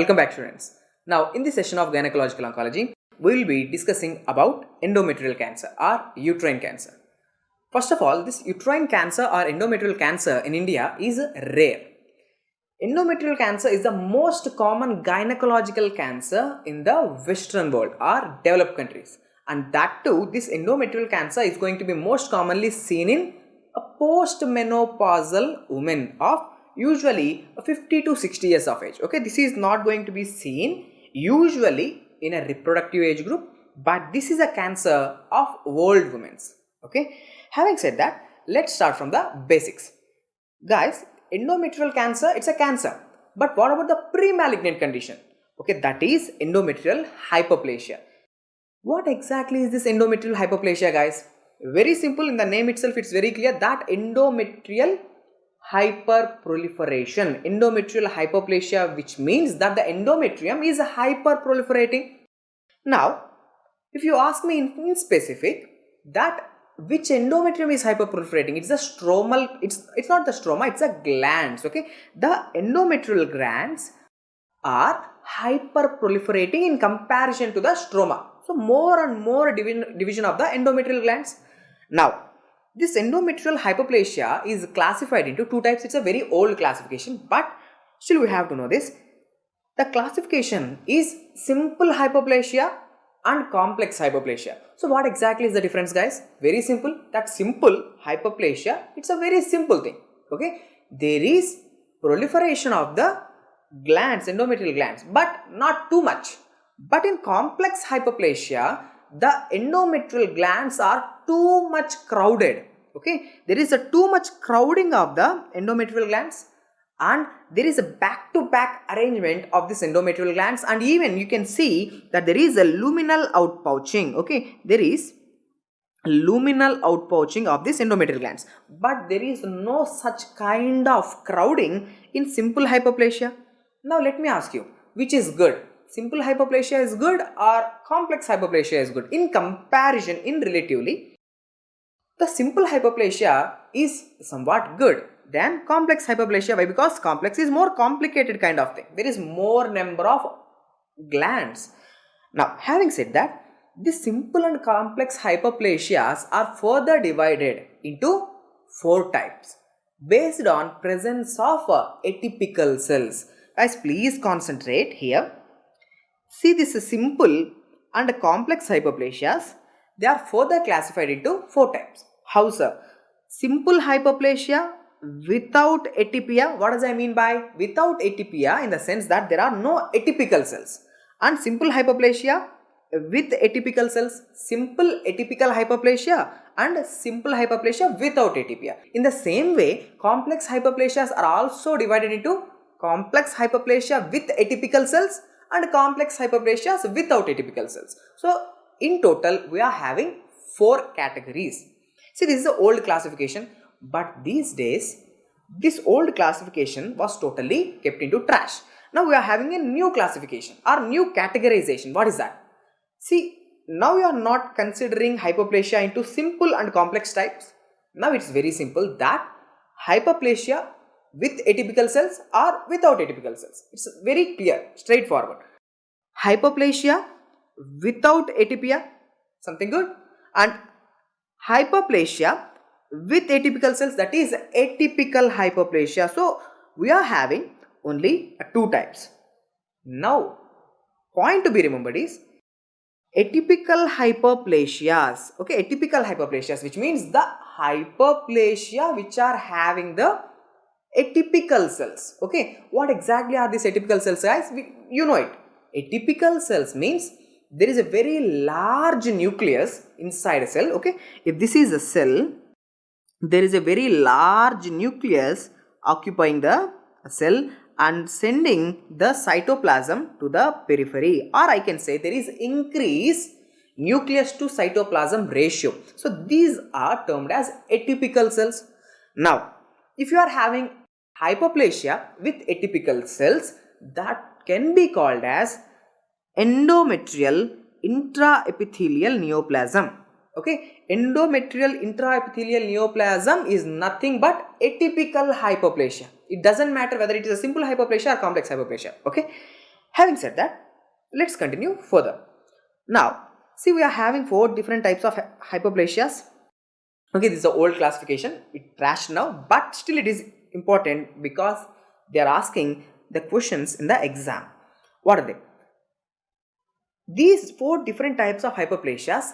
Welcome back, students. Now in this session of gynecological oncology, we will be discussing about endometrial cancer or uterine cancer. First of all, this uterine cancer or endometrial cancer in India is rare. Endometrial cancer is the most common gynecological cancer in the Western world or developed countries. And that too, this endometrial cancer is going to be most commonly seen in a postmenopausal women of usually 50 to 60 years of age. Okay, this is not going to be seen usually in a reproductive age group, but this is a cancer of old women. Okay, having said that, let's start from the basics. Guys, endometrial cancer, it's a cancer, but what about the pre-malignant condition? Okay, that is endometrial hyperplasia. What exactly is this endometrial hyperplasia, guys? Very simple, in the name itself it's very clear that endometrial hyperproliferation. Endometrial hyperplasia, which means that the endometrium is hyperproliferating. Now, if you ask me in specific that which endometrium is hyperproliferating, it's the stromal, it's not the stroma, it's the glands. Okay, the endometrial glands are hyperproliferating in comparison to the stroma. So more and more division of the endometrial glands. Now, this endometrial hyperplasia is classified into two types. It's a very old classification, but still we have to know this. The classification is simple hyperplasia and complex hyperplasia. So what exactly is the difference, guys? Very simple. That simple hyperplasia, it's a very simple thing. Okay, there is proliferation of the glands, endometrial glands, but not too much. But in complex hyperplasia, the endometrial glands are too much crowded. Okay, there is a too much crowding of the endometrial glands, and there is a back-to-back arrangement of this endometrial glands, and even you can see that there is a luminal outpouching. Okay, there is luminal outpouching of this endometrial glands, but there is no such kind of crowding in simple hyperplasia. Now let me ask you, which is good? Simple hyperplasia is good or complex hyperplasia is good? In comparison, in relatively, the simple hyperplasia is somewhat good than complex hyperplasia. Why? Because complex is more complicated kind of thing. There is more number of glands. Now, having said that, the simple and complex hyperplasias are further divided into 4 types based on presence of atypical cells. Guys, please concentrate here. See, this is simple and complex hyperplasias. They are further classified into 4 types. How, sir? Simple hyperplasia without atypia. What does I mean by without atypia? In the sense that there are no atypical cells. And simple hyperplasia with atypical cells. Simple atypical hyperplasia and simple hyperplasia without atypia. In the same way, complex hyperplasias are also divided into complex hyperplasia with atypical cells and complex hyperplasias without atypical cells. So in total we are having 4 categories. See, this is the old classification, but these days this old classification was totally kept into trash. Now we are having a new classification or new categorization. What is that? See, now we are not considering hyperplasia into simple and complex types. Now it's very simple that hyperplasia with atypical cells or without atypical cells. It's very clear, straightforward. Hyperplasia without atypia, something good, and hyperplasia with atypical cells, that is atypical hyperplasia. So we are having only 2 types. Now, point to be remembered is atypical hyperplasias. Okay, atypical hyperplasias, which means the hyperplasia which are having the atypical cells. Okay, what exactly are these atypical cells, guys? You know it. Atypical cells means there is a very large nucleus inside a cell. Okay, if this is a cell, there is a very large nucleus occupying the cell and sending the cytoplasm to the periphery, or I can say there is increased nucleus to cytoplasm ratio. So these are termed as atypical cells. Now, if you are having hyperplasia with atypical cells, that can be called as endometrial intraepithelial neoplasm. Okay, endometrial intraepithelial neoplasm is nothing but atypical hyperplasia. It doesn't matter whether it is a simple hyperplasia or complex hyperplasia. Okay, Having said that, let's continue further. Now, see, we are having 4 different types of hyperplasias. Okay, this is an old classification, it trashed now, but still it is important because they are asking the questions in the exam. What are they? These 4 different types of hyperplasias,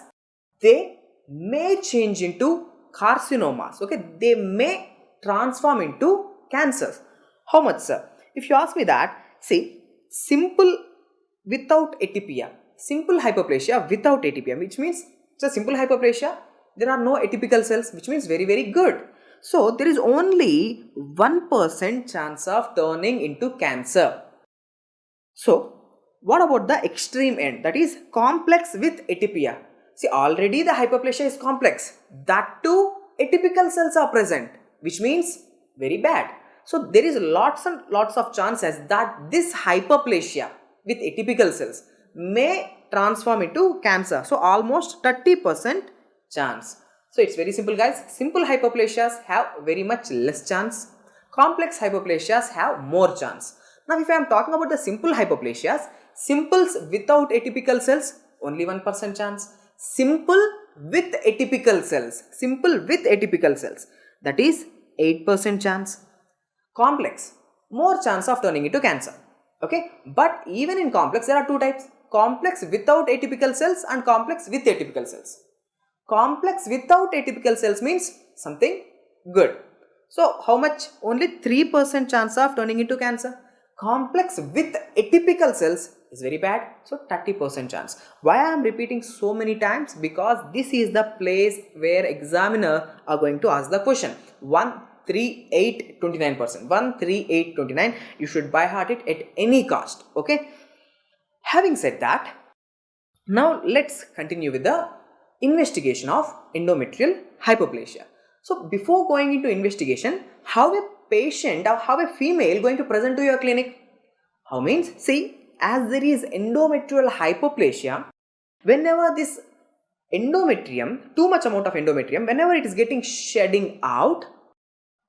they may change into carcinomas. Okay, they may transform into cancers. How much, sir? If you ask me that, see, simple without atypia, simple hyperplasia without atypia, which means it's a simple hyperplasia, there are no atypical cells, which means very, very good. So there is only 1% chance of turning into cancer. So what about the extreme end, that is complex with atypia? See, already the hyperplasia is complex, that too atypical cells are present, which means very bad. So there is lots and lots of chances that this hyperplasia with atypical cells may transform into cancer. So almost 30% chance. So it's very simple, guys. Simple hyperplasias have very much less chance. Complex hyperplasias have more chance. Now if I am talking about the simple hyperplasias, simples without atypical cells, only 1% chance. Simple with atypical cells, that is 8% chance. Complex, more chance of turning into cancer. Okay, but even in complex there are 2 types: complex without atypical cells and complex with atypical cells. Complex without atypical cells means something good. So how much? Only 3% chance of turning into cancer. Complex with atypical cells is very bad, so 30% chance. Why I am repeating so many times? Because this is the place where examiner are going to ask the question. 138 29%, 138 29, you should by heart it at any cost. Okay, having said that, now let's continue with the investigation of endometrial hyperplasia. So before going into investigation, how a patient or how a female going to present to your clinic? How means, see, as there is endometrial hyperplasia, whenever this endometrium, too much amount of endometrium, whenever it is getting shedding out,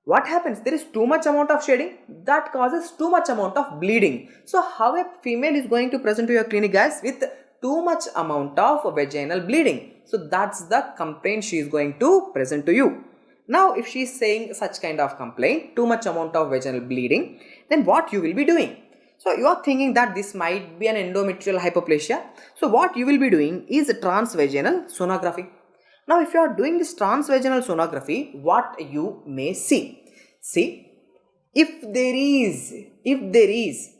what happens? There is too much amount of shedding, that causes too much amount of bleeding. So how a female is going to present to your clinic, guys, with too much amount of vaginal bleeding? So that's the complaint she is going to present to you. Now if she is saying such kind of complaint, too much amount of vaginal bleeding, then what you will be doing? So you are thinking that this might be an endometrial hyperplasia. So what you will be doing is a transvaginal sonography. Now if you are doing this transvaginal sonography, what you may see? See, if there is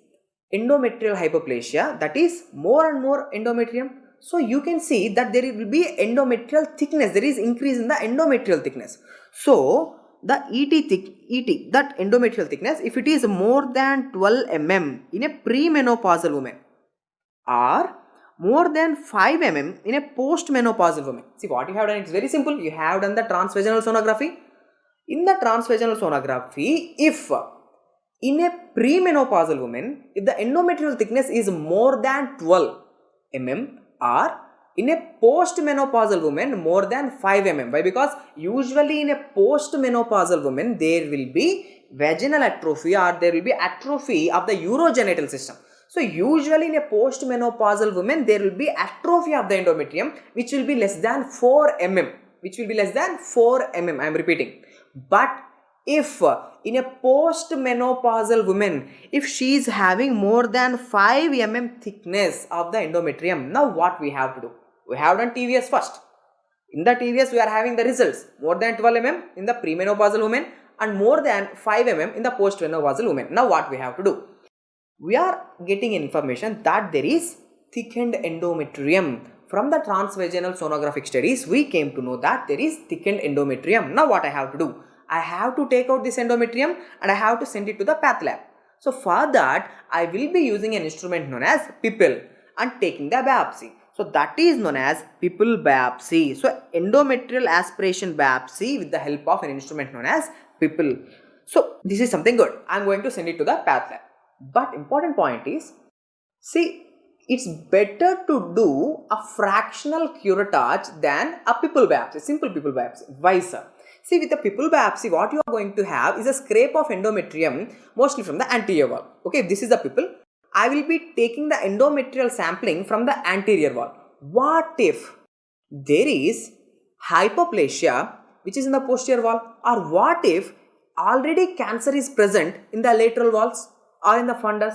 endometrial hyperplasia, that is more and more endometrium, so you can see that there will be endometrial thickness, there is increase in the endometrial thickness. So the ET, that endometrial thickness, if it is more than 12 mm in a premenopausal woman or more than 5 mm in a postmenopausal woman. See, what you have done, it's very simple. You have done the transvaginal sonography. In the transvaginal sonography, if in a premenopausal woman, if the endometrial thickness is more than 12 mm or in a postmenopausal woman more than 5 mm. Why? Because usually in a postmenopausal woman there will be vaginal atrophy or there will be atrophy of the urogenital system. So usually in a postmenopausal woman there will be atrophy of the endometrium which will be less than 4 mm. I am repeating. But if in a postmenopausal woman, if she is having more than 5 mm thickness of the endometrium, now what we have to do? We have done TVS first. In the TVS we are having the results more than 12 mm in the premenopausal woman and more than 5 mm in the postmenopausal woman. Now what we have to do? We are getting information that there is thickened endometrium. From the transvaginal sonographic studies, we came to know that there is thickened endometrium. Now what I have to do? I have to take out this endometrium and I have to send it to the path lab. So for that, I will be using an instrument known as pipple and taking the biopsy. So that is known as pipple biopsy. So endometrial aspiration biopsy with the help of an instrument known as pipple. So this is something good. I am going to send it to the path lab. But important point is, see, it's better to do a fractional curettage than a pipple biopsy, simple pipple biopsy. Why, sir? See, with a pipple biopsy, what you are going to have is a scrape of endometrium, mostly from the anterior wall. Okay, this is the pipple. I will be taking the endometrial sampling from the anterior wall. What if there is hyperplasia which is in the posterior wall, or what if already cancer is present in the lateral walls or in the fundus?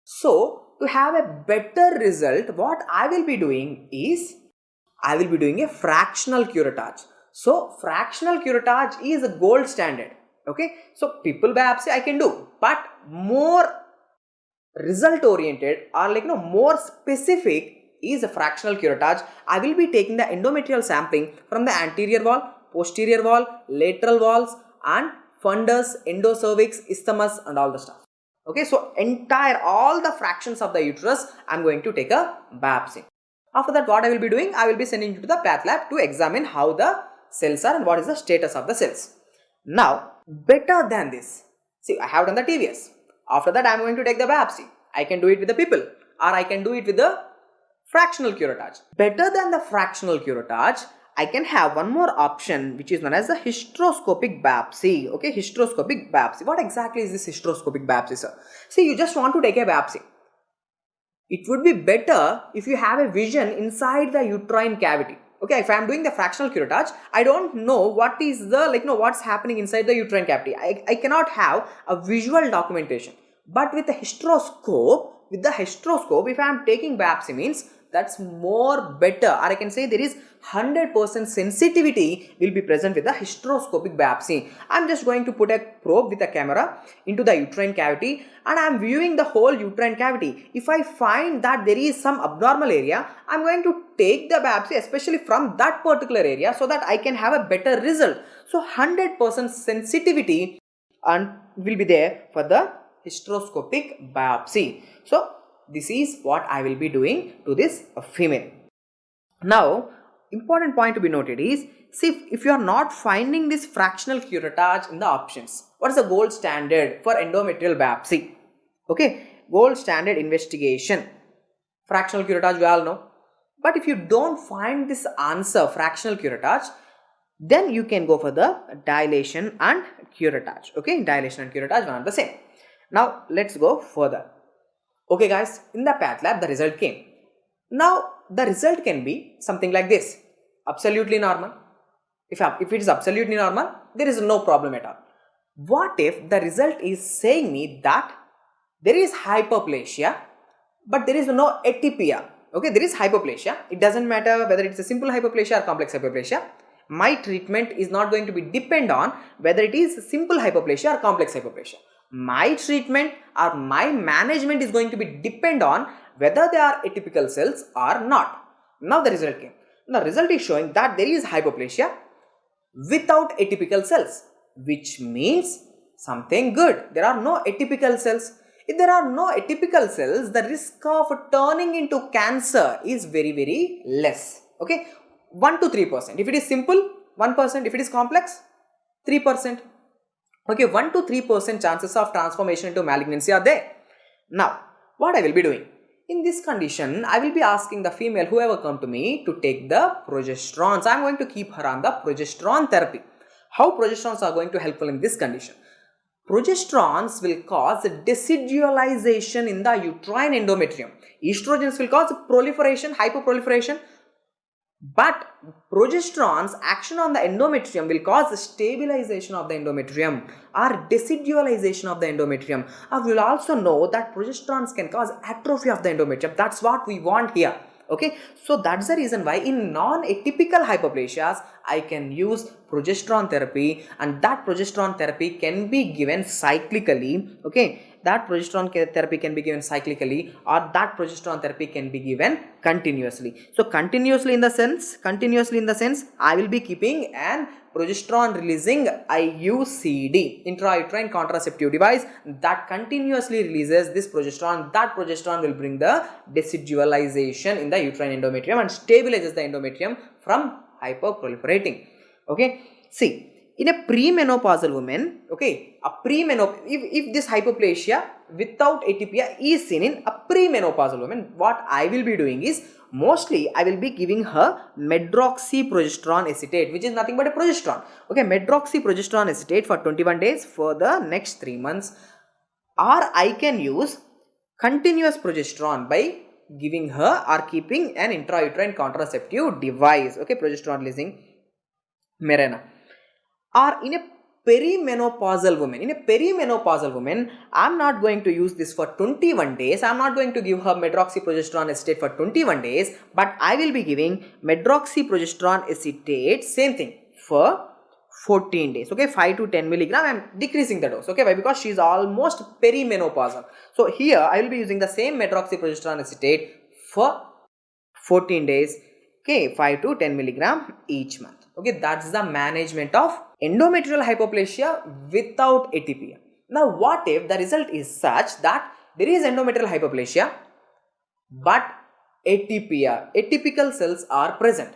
So to have a better result, what I will be doing is I will be doing a fractional curettage. So fractional curettage is a gold standard. Okay, so people biopsy I can do, but more result oriented or more specific is a fractional curettage. I will be taking the endometrial sampling from the anterior wall, posterior wall, lateral walls and fundus, endocervix, isthmus and all the stuff. Okay, so entire all the fractions of the uterus I am going to take a biopsy. After that, what I will be doing, I will be sending you to the path lab to examine how the cells are and what is the status of the cells. Now, better than this, see, I have done the TVS. After that, I am going to take the biopsy. I can do it with the people or I can do it with the fractional curettage. Better than the fractional curettage, I can have one more option which is known as the hysteroscopic biopsy. Okay, hysteroscopic biopsy. What exactly is this hysteroscopic biopsy, sir? See, you just want to take a biopsy. It would be better if you have a vision inside the uterine cavity. Okay, if I am doing the fractional curettage, I don't know what is the what's happening inside the uterine cavity. I cannot have a visual documentation. But with the hysteroscope, if I am taking biopsy means that's more better, or I can say there is 100% sensitivity will be present with the hysteroscopic biopsy. I am just going to put a probe with a camera into the uterine cavity and I am viewing the whole uterine cavity. If I find that there is some abnormal area, I am going to take the biopsy especially from that particular area so that I can have a better result. So 100% sensitivity and will be there for the hysteroscopic biopsy. So this is what I will be doing to this female. Now, important point to be noted is, see, if you are not finding this fractional curettage in the options, what is the gold standard for endometrial biopsy? Okay, gold standard investigation. Fractional curettage we all know. But if you don't find this answer, fractional curettage, then you can go for the dilation and curettage. Okay, dilation and curettage one are the same. Now, let's go further. Okay guys, in the path lab the result came. Now the result can be something like this, absolutely normal. If it is absolutely normal, there is no problem at all. What if the result is saying me that there is hyperplasia but there is no atypia? Okay, there is hyperplasia. It doesn't matter whether it's a simple hyperplasia or complex hyperplasia. My treatment is not going to be depend on whether it is simple hyperplasia or complex hyperplasia. My treatment or my management is going to be depend on whether they are atypical cells or not. Now the result came. The result is showing that there is hyperplasia without atypical cells, which means something good. There are no atypical cells. If there are no atypical cells, the risk of turning into cancer is very, very less. Okay, 1 to 3%. If it is simple, 1%. If it is complex, 3%. Okay, 1 to 3% chances of transformation into malignancy are there. Now, what I will be doing? In this condition, I will be asking the female, whoever come to me, to take the progesterones. I am going to keep her on the progesterone therapy. How progesterones are going to helpful in this condition? Progesterones will cause decidualization in the uterine endometrium. Estrogens will cause proliferation, hyperproliferation. But progesterone's action on the endometrium will cause stabilization of the endometrium or decidualization of the endometrium. We will also know that progesterones can cause atrophy of the endometrium. That's what we want here. Okay, so that's the reason why in non-atypical hyperplasias I can use progesterone therapy, and that progesterone therapy can be given cyclically. Okay, that progesterone therapy can be given cyclically, or that progesterone therapy can be given continuously. So continuously in the sense I will be keeping an progesterone releasing IUCD, intrauterine contraceptive device, that continuously releases this progesterone. That progesterone will bring the decidualization in the uterine endometrium and stabilizes the endometrium from hyperproliferating. Okay, see, in a premenopausal woman, okay, if this hyperplasia without atypia is seen in a premenopausal woman, what I will be doing is, mostly I will be giving her medroxyprogesterone acetate, which is nothing but a progesterone. Okay, medroxyprogesterone acetate for 21 days for the next 3 months. Or I can use continuous progesterone by giving her or keeping an intrauterine contraceptive device, okay, progesterone releasing Mirena. Or in a perimenopausal woman, I'm not going to use this for 21 days. I'm not going to give her medroxyprogesterone acetate for 21 days, but I will be giving medroxyprogesterone acetate, same thing, for 14 days, okay, 5 to 10 milligram. I'm decreasing the dose, okay, why? Because she is almost perimenopausal. So here I will be using the same medroxyprogesterone acetate for 14 days, okay, 5 to 10 milligram each month. Okay, that's the management of endometrial hyperplasia without atypia. Now, what if the result is such that there is endometrial hyperplasia but atypical cells are present?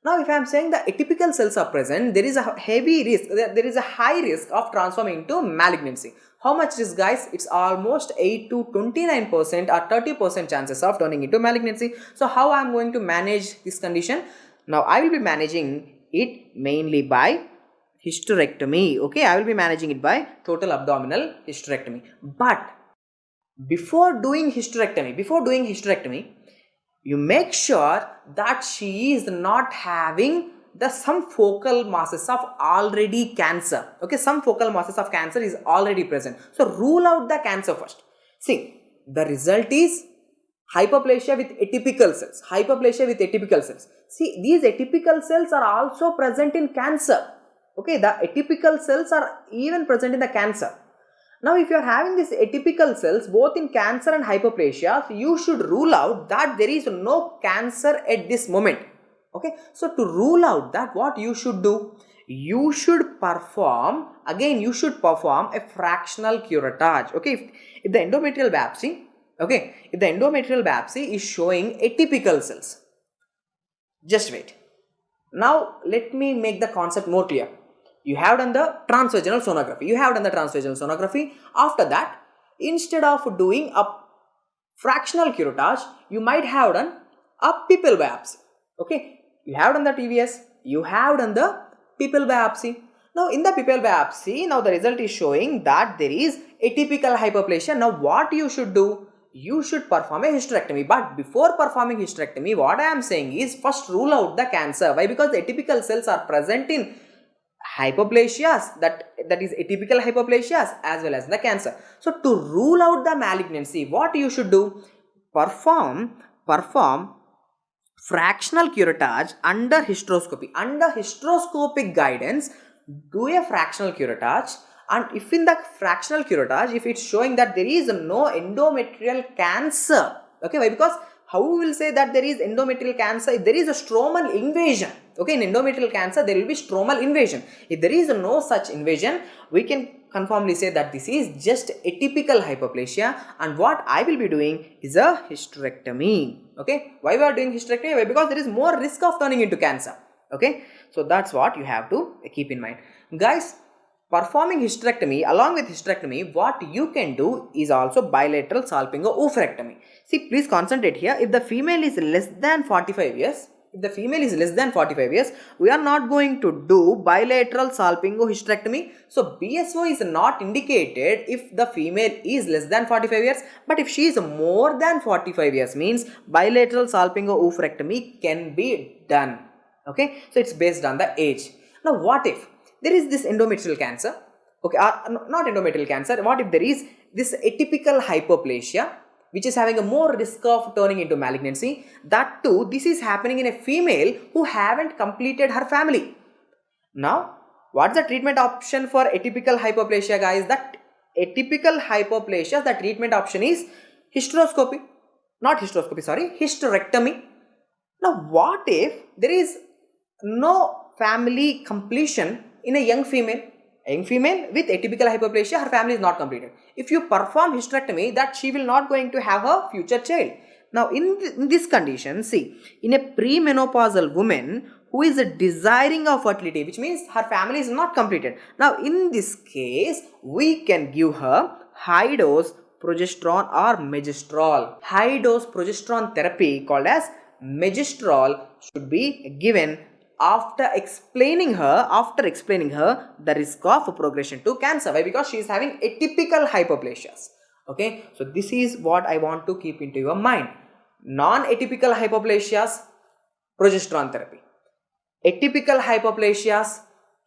Now, if I am saying the atypical cells are present, there is a heavy risk, there is a high risk of transforming into malignancy. How much risk, guys? It's almost 8 to 29% or 30% chances of turning into malignancy. So, how I am going to manage this condition? Now, I will be managing it mainly by hysterectomy. Okay, I will be managing it by total abdominal hysterectomy. But before doing hysterectomy, you make sure that she is not having some focal masses of already cancer. Okay, some focal masses of cancer is already present. So rule out the cancer first. See, the result is hyperplasia with atypical cells. See, these atypical cells are also present in cancer. Okay, the atypical cells are even present in the cancer. Now, if you are having these atypical cells both in cancer and hyperplasia, so you should rule out that there is no cancer at this moment. Okay, so to rule out that, what you should do? You should perform a fractional curettage. Okay, if the endometrial biopsy is showing atypical cells, just wait. Now, let me make the concept more clear. You have done the transvaginal sonography. After that, instead of doing a fractional curettage, you might have done a pipple biopsy. Okay, you have done the TVS, you have done the pipple biopsy. Now, in the pipple biopsy, now the result is showing that there is atypical hyperplasia. Now, what you should do? You should perform a hysterectomy. But before performing hysterectomy, what I am saying is, first rule out the cancer. Why? Because the atypical cells are present in hyperplasias, that is atypical hyperplasias as well as the cancer. So to rule out the malignancy, what you should do? Perform fractional curettage under hysteroscopy. Under hysteroscopic guidance, do a fractional curettage. And if in the fractional curettage, if it's showing that there is no endometrial cancer, okay, why? Because how we will say that there is endometrial cancer? If there is a stromal invasion. Okay, in endometrial cancer, there will be stromal invasion. If there is no such invasion, we can confirmly say that this is just atypical hyperplasia, and what I will be doing is a hysterectomy. Okay, why we are doing hysterectomy? Why? Because there is more risk of turning into cancer. Okay, so that's what you have to keep in mind. Guys, performing hysterectomy, along with hysterectomy, what you can do is also bilateral salpingo-oophorectomy. See, please concentrate here. If the female is less than 45 years, we are not going to do bilateral salpingo-hysterectomy. So, BSO is not indicated if the female is less than 45 years. But if she is more than 45 years, means bilateral salpingo-oophorectomy can be done. Okay, so it's based on the age. Now, what if there is this endometrial cancer? Okay, not endometrial cancer. What if there is this atypical hyperplasia, which is having a more risk of turning into malignancy? That too, this is happening in a female who haven't completed her family. Now, what's the treatment option for atypical hyperplasia, guys? That atypical hyperplasia, the treatment option is hysterectomy. Now, what if there is no family completion in a young female with atypical hyperplasia? Her family is not completed. If you perform hysterectomy, that she will not going to have a future child. Now, in this condition, see, in a premenopausal woman who is desiring of fertility, which means her family is not completed. Now, in this case, we can give her high dose progesterone or megestrol. High dose progesterone therapy called as megestrol should be given after explaining her the risk of progression to cancer. Why? Because she is having atypical hyperplasias. Okay, so this is what I want to keep into your mind. Non-atypical hypoplasias, progesterone therapy. Atypical hypoplasias,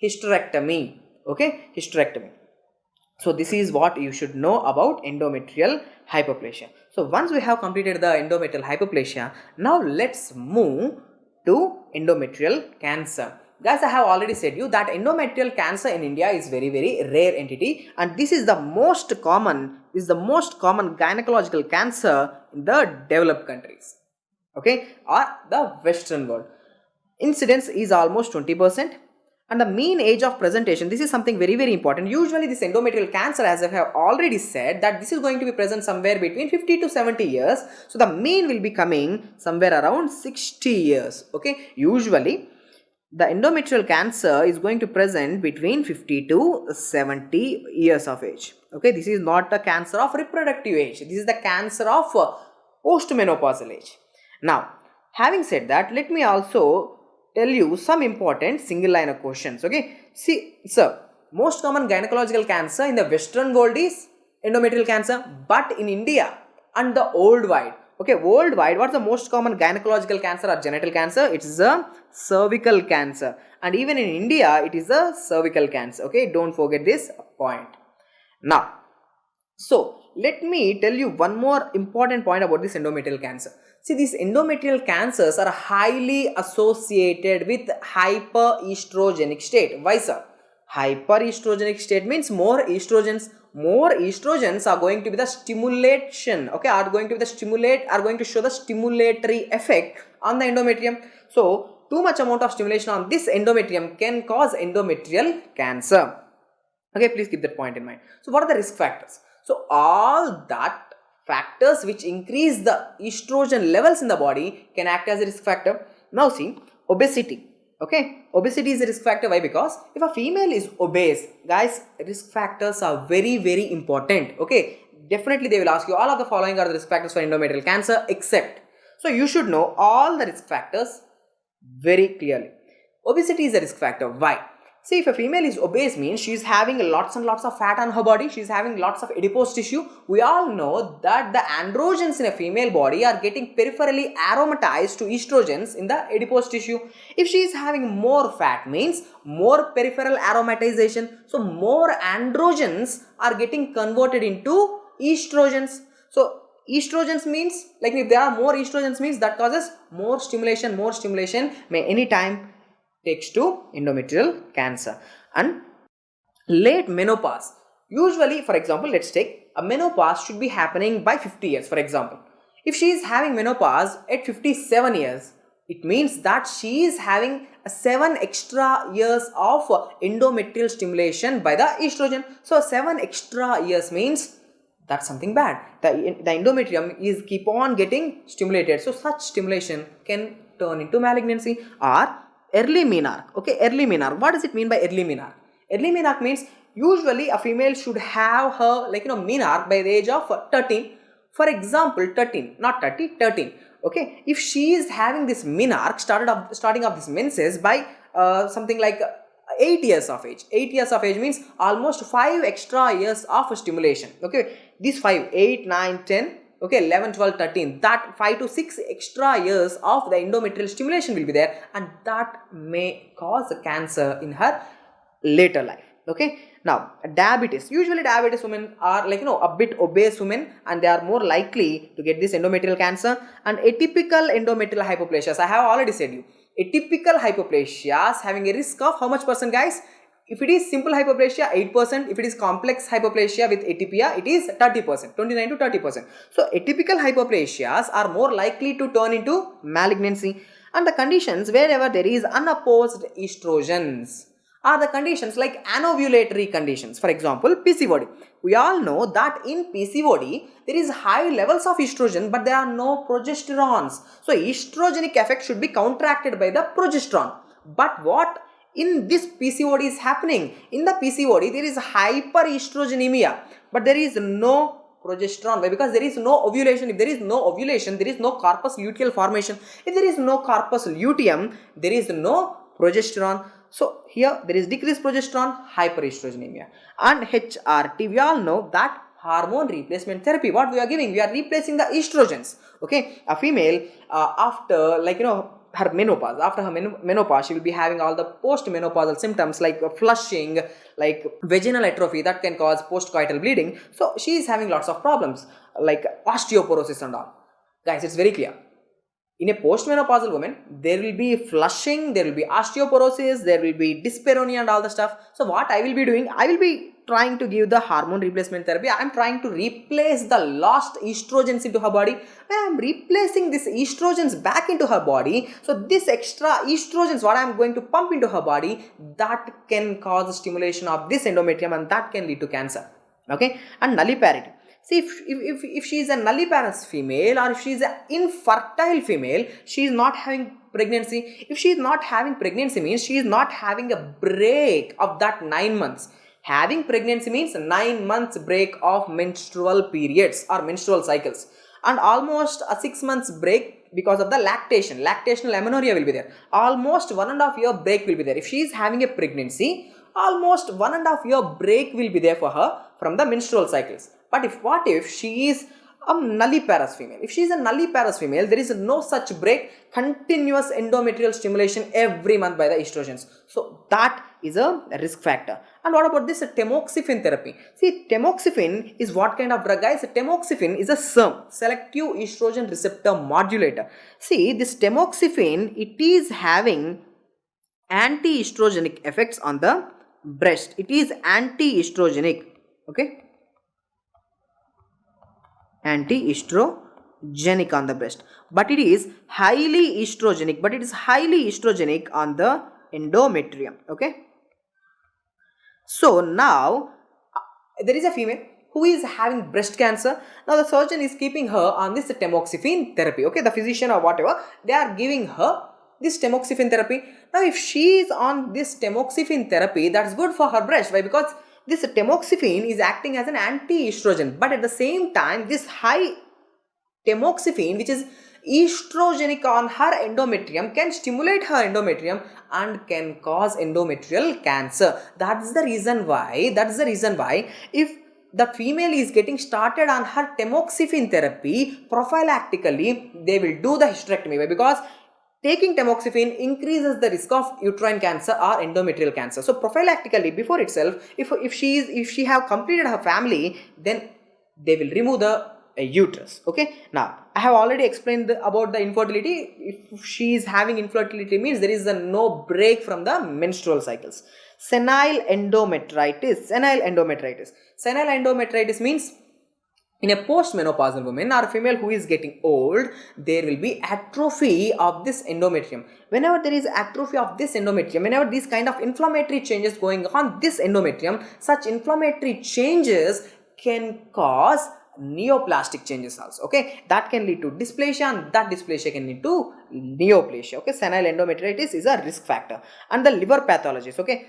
hysterectomy. Okay, hysterectomy. So this is what you should know about endometrial hypoplasia. So once we have completed the endometrial hypoplasia, now let's move to endometrial cancer. Guys, I have already said you that endometrial cancer in India is very rare entity, and this is the most common gynecological cancer in the developed countries, okay, or the Western world. Incidence is almost 20%, and the mean age of presentation, this is something very important. Usually this endometrial cancer, as I have already said, that this is going to be present somewhere between 50 to 70 years. So the mean will be coming somewhere around 60 years. Okay, usually the endometrial cancer is going to present between 50 to 70 years of age. Okay, this is not the cancer of reproductive age. This is the cancer of postmenopausal age. Now, having said that, let me also tell you some important single line of questions. Okay, see, sir, most common gynecological cancer in the Western world is endometrial cancer, but in India and the worldwide, okay, worldwide, what's the most common gynecological cancer or genital cancer? It is a cervical cancer, and even in India it is a cervical cancer. Okay, don't forget this point. Now, so let me tell you one more important point about this endometrial cancer. See, these endometrial cancers are highly associated with hyperestrogenic state. Why, sir? Hyperestrogenic state means more estrogens. More estrogens are going to be the stimulation, okay, are going to show the stimulatory effect on the endometrium. So too much amount of stimulation on this endometrium can cause endometrial cancer. Okay, please keep that point in mind. So what are the risk factors? So all that factors which increase the estrogen levels in the body can act as a risk factor. Now see, obesity. Okay, obesity is a risk factor. Why? Because if a female is obese, guys, risk factors are very important. Okay, definitely they will ask you all of the following are the risk factors for endometrial cancer except. So you should know all the risk factors very clearly. Obesity is a risk factor. Why? See, if a female is obese means she is having lots and lots of fat on her body, she is having lots of adipose tissue. We all know that the androgens in a female body are getting peripherally aromatized to estrogens in the adipose tissue. If she is having more fat means more peripheral aromatization. So more androgens are getting converted into estrogens. So estrogens means, like if there are more estrogens means that causes more stimulation may anytime takes to endometrial cancer. And late menopause, usually, for example, let's take a menopause should be happening by 50 years. For example, if she is having menopause at 57 years, it means that she is having 7 extra years of endometrial stimulation by the estrogen. So 7 extra years means that's something bad. The endometrium is keep on getting stimulated. So such stimulation can turn into malignancy. Or early menarche. Okay, early menarche. What does it mean by early menarche? Early menarche means usually a female should have her menarche by the age of 13. For example, 13, not 30, 13. Okay, if she is having this menarche starting of this menses by something like 8 years of age. 8 years of age means almost 5 extra years of stimulation. Okay, these 5, 8, 9, 10. Okay, 11, 12, 13, that 5 to 6 extra years of the endometrial stimulation will be there, and that may cause cancer in her later life. Okay, now diabetes. Usually diabetes women are a bit obese women, and they are more likely to get this endometrial cancer. And atypical endometrial hypoplasias, I have already said you, atypical hypoplasias having a risk of how much percent, guys? If it is simple hypoplasia, 8%. If it is complex hypoplasia with atypia, it is 30%, 29 to 30%. So atypical hypoplasias are more likely to turn into malignancy. And the conditions wherever there is unopposed estrogens are the conditions like anovulatory conditions. For example, PCOD. We all know that in PCOD, there is high levels of estrogen, but there are no progesterones. So estrogenic effect should be counteracted by the progesterone. But what in this PCOD is happening? In the PCOD, there is hyperestrogenemia, but there is no progesterone. Why? Because there is no ovulation. If there is no ovulation, there is no corpus luteal formation. If there is no corpus luteum, there is no progesterone. So here there is decreased progesterone, hyperestrogenemia. And HRT, we all know that hormone replacement therapy. What we are giving? We are replacing the estrogens. Okay, a female after her menopause, after her menopause, she will be having all the post-menopausal symptoms like flushing, like vaginal atrophy that can cause post-coital bleeding. So she is having lots of problems like osteoporosis and all. Guys, it's very clear. In a postmenopausal woman, there will be flushing, there will be osteoporosis, there will be dyspareunia and all the stuff. So what I will be doing, I will be trying to give the hormone replacement therapy. I am trying to replace the lost estrogens into her body. I am replacing these estrogens back into her body. So this extra estrogens, what I am going to pump into her body, that can cause the stimulation of this endometrium and that can lead to cancer. Okay, and nulliparity. See, if she is a nulliparous female or if she is an infertile female, she is not having pregnancy. If she is not having pregnancy means she is not having a break of that 9 months. Having pregnancy means 9 months break of menstrual periods or menstrual cycles, and almost a 6 months break because of the lactational amenorrhea will be there. Almost 1.5 year break will be there. If she is having a pregnancy, almost 1.5 year break will be there for her from the menstrual cycles. But what if she is a nulliparous female? If she is a nulliparous female, there is no such break, continuous endometrial stimulation every month by the estrogens. So that is a risk factor. And what about this tamoxifen therapy? See, tamoxifen is what kind of drug, guys? Tamoxifen is a SERM, selective estrogen receptor modulator. See, this tamoxifen, it is having anti-estrogenic effects on the breast. It is anti-estrogenic. Okay, anti-estrogenic on the breast, but it is highly estrogenic, on the endometrium. Okay, so now there is a female who is having breast cancer. Now the surgeon is keeping her on this tamoxifen therapy. Okay, the physician or whatever, they are giving her this tamoxifen therapy. Now if she is on this tamoxifen therapy, that's good for her breast. Why? Because this tamoxifen is acting as an anti-estrogen, but at the same time, this high tamoxifen, which is estrogenic on her endometrium, can stimulate her endometrium and can cause endometrial cancer. That's the reason why, if the female is getting started on her tamoxifen therapy, prophylactically, they will do the hysterectomy. Why? Because taking tamoxifen increases the risk of uterine cancer or endometrial cancer. So prophylactically, before itself, if she have completed her family, then they will remove the uterus. Okay, now I have already explained about the infertility. If she is having infertility means there is no break from the menstrual cycles. Senile endometritis means in a postmenopausal woman or female who is getting old, there will be atrophy of this endometrium. Whenever there is atrophy of this endometrium, whenever these kind of inflammatory changes going on this endometrium, such inflammatory changes can cause neoplastic changes also. Okay, that can lead to dysplasia, and that dysplasia can lead to neoplasia. Okay, senile endometritis is a risk factor. And the liver pathologies. Okay,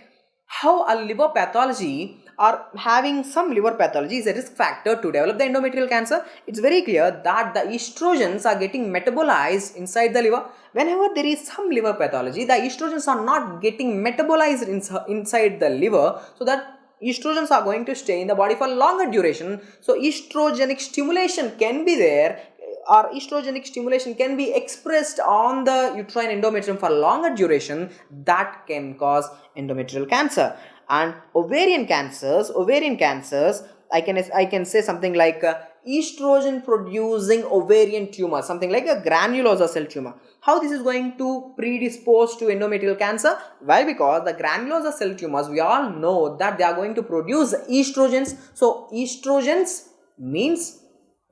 how a liver pathology or having some liver pathology is a risk factor to develop the endometrial cancer. It's very clear that the estrogens are getting metabolized inside the liver. Whenever there is some liver pathology, the estrogens are not getting metabolized inside the liver, so that estrogens are going to stay in the body for longer duration. So estrogenic stimulation can be there, or estrogenic stimulation can be expressed on the uterine endometrium for longer duration. That can cause endometrial cancer. And ovarian cancers, I can say something like estrogen producing ovarian tumor, something like a granulosa cell tumor. How this is going to predispose to endometrial cancer? Why? Because the granulosa cell tumors, we all know that they are going to produce estrogens. So estrogens means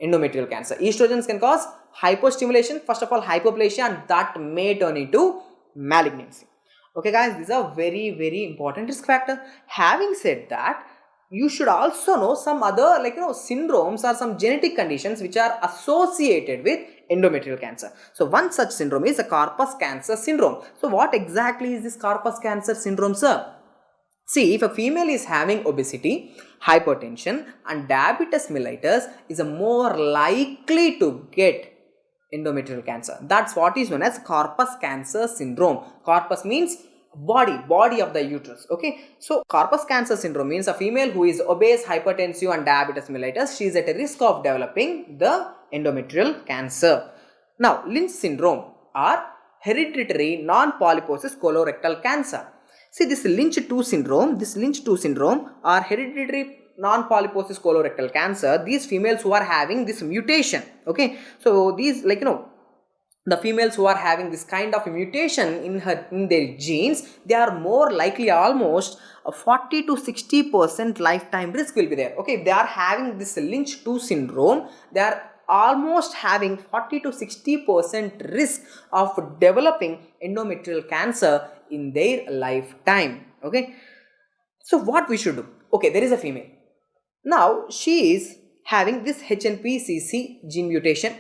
endometrial cancer. Estrogens can cause hypostimulation, first of all hyperplasia, and that may turn into malignancy. Okay guys, these are very, very important risk factor. Having said that, you should also know some other syndromes or some genetic conditions which are associated with endometrial cancer. So one such syndrome is a corpus cancer syndrome. So what exactly is this corpus cancer syndrome, sir? See, if a female is having obesity, hypertension and diabetes mellitus, is a more likely to get endometrial cancer. That's what is known as corpus cancer syndrome. Corpus means body of the uterus. Okay, so corpus cancer syndrome means a female who is obese, hypertensive and diabetes mellitus, she is at a risk of developing the endometrial cancer. Now Lynch syndrome or hereditary non-polyposis colorectal cancer. See, this Lynch 2 syndrome or hereditary non-polyposis colorectal cancer, these females who are having this mutation, okay, so these, like, the females who are having this kind of mutation in their genes, they are more likely, almost 40 to 60% lifetime risk will be there. Okay, if they are having this Lynch 2 syndrome, they are almost having 40 to 60% risk of developing endometrial cancer in their lifetime. Okay, so what we should do? Okay, there is a female. Now she is having this HNPCC gene mutation,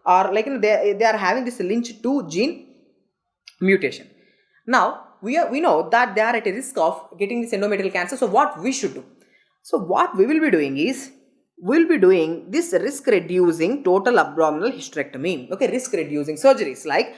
or like, they are having this Lynch 2 gene mutation. Now we know that they are at a risk of getting this endometrial cancer. So what we should do? So what we will be doing is, we will be doing this risk reducing total abdominal hysterectomy. Okay, risk reducing surgeries like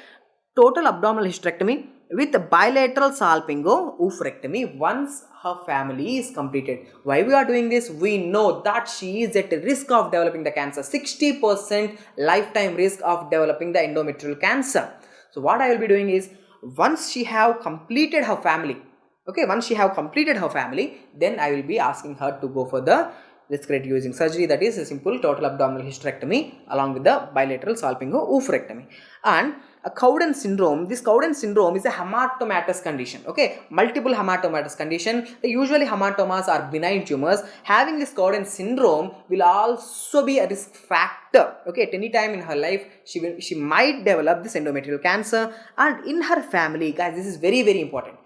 total abdominal hysterectomy with bilateral salpingo-oophorectomy once her family is completed. Why we are doing this? We know that she is at risk of developing the cancer, 60% lifetime risk of developing the endometrial cancer. So what I will be doing is, once she have completed her family, okay, then I will be asking her to go for the risk reducing surgery, that is a simple total abdominal hysterectomy along with the bilateral salpingo-oophorectomy. And a Cowden syndrome, this Cowden syndrome is a hematomatous condition. Okay, multiple hematomatous condition. Usually hematomas are benign tumors. Having this Cowden syndrome will also be a risk factor. Okay, at any time in her life she might develop this endometrial cancer. And in her family, guys, this is very, very important.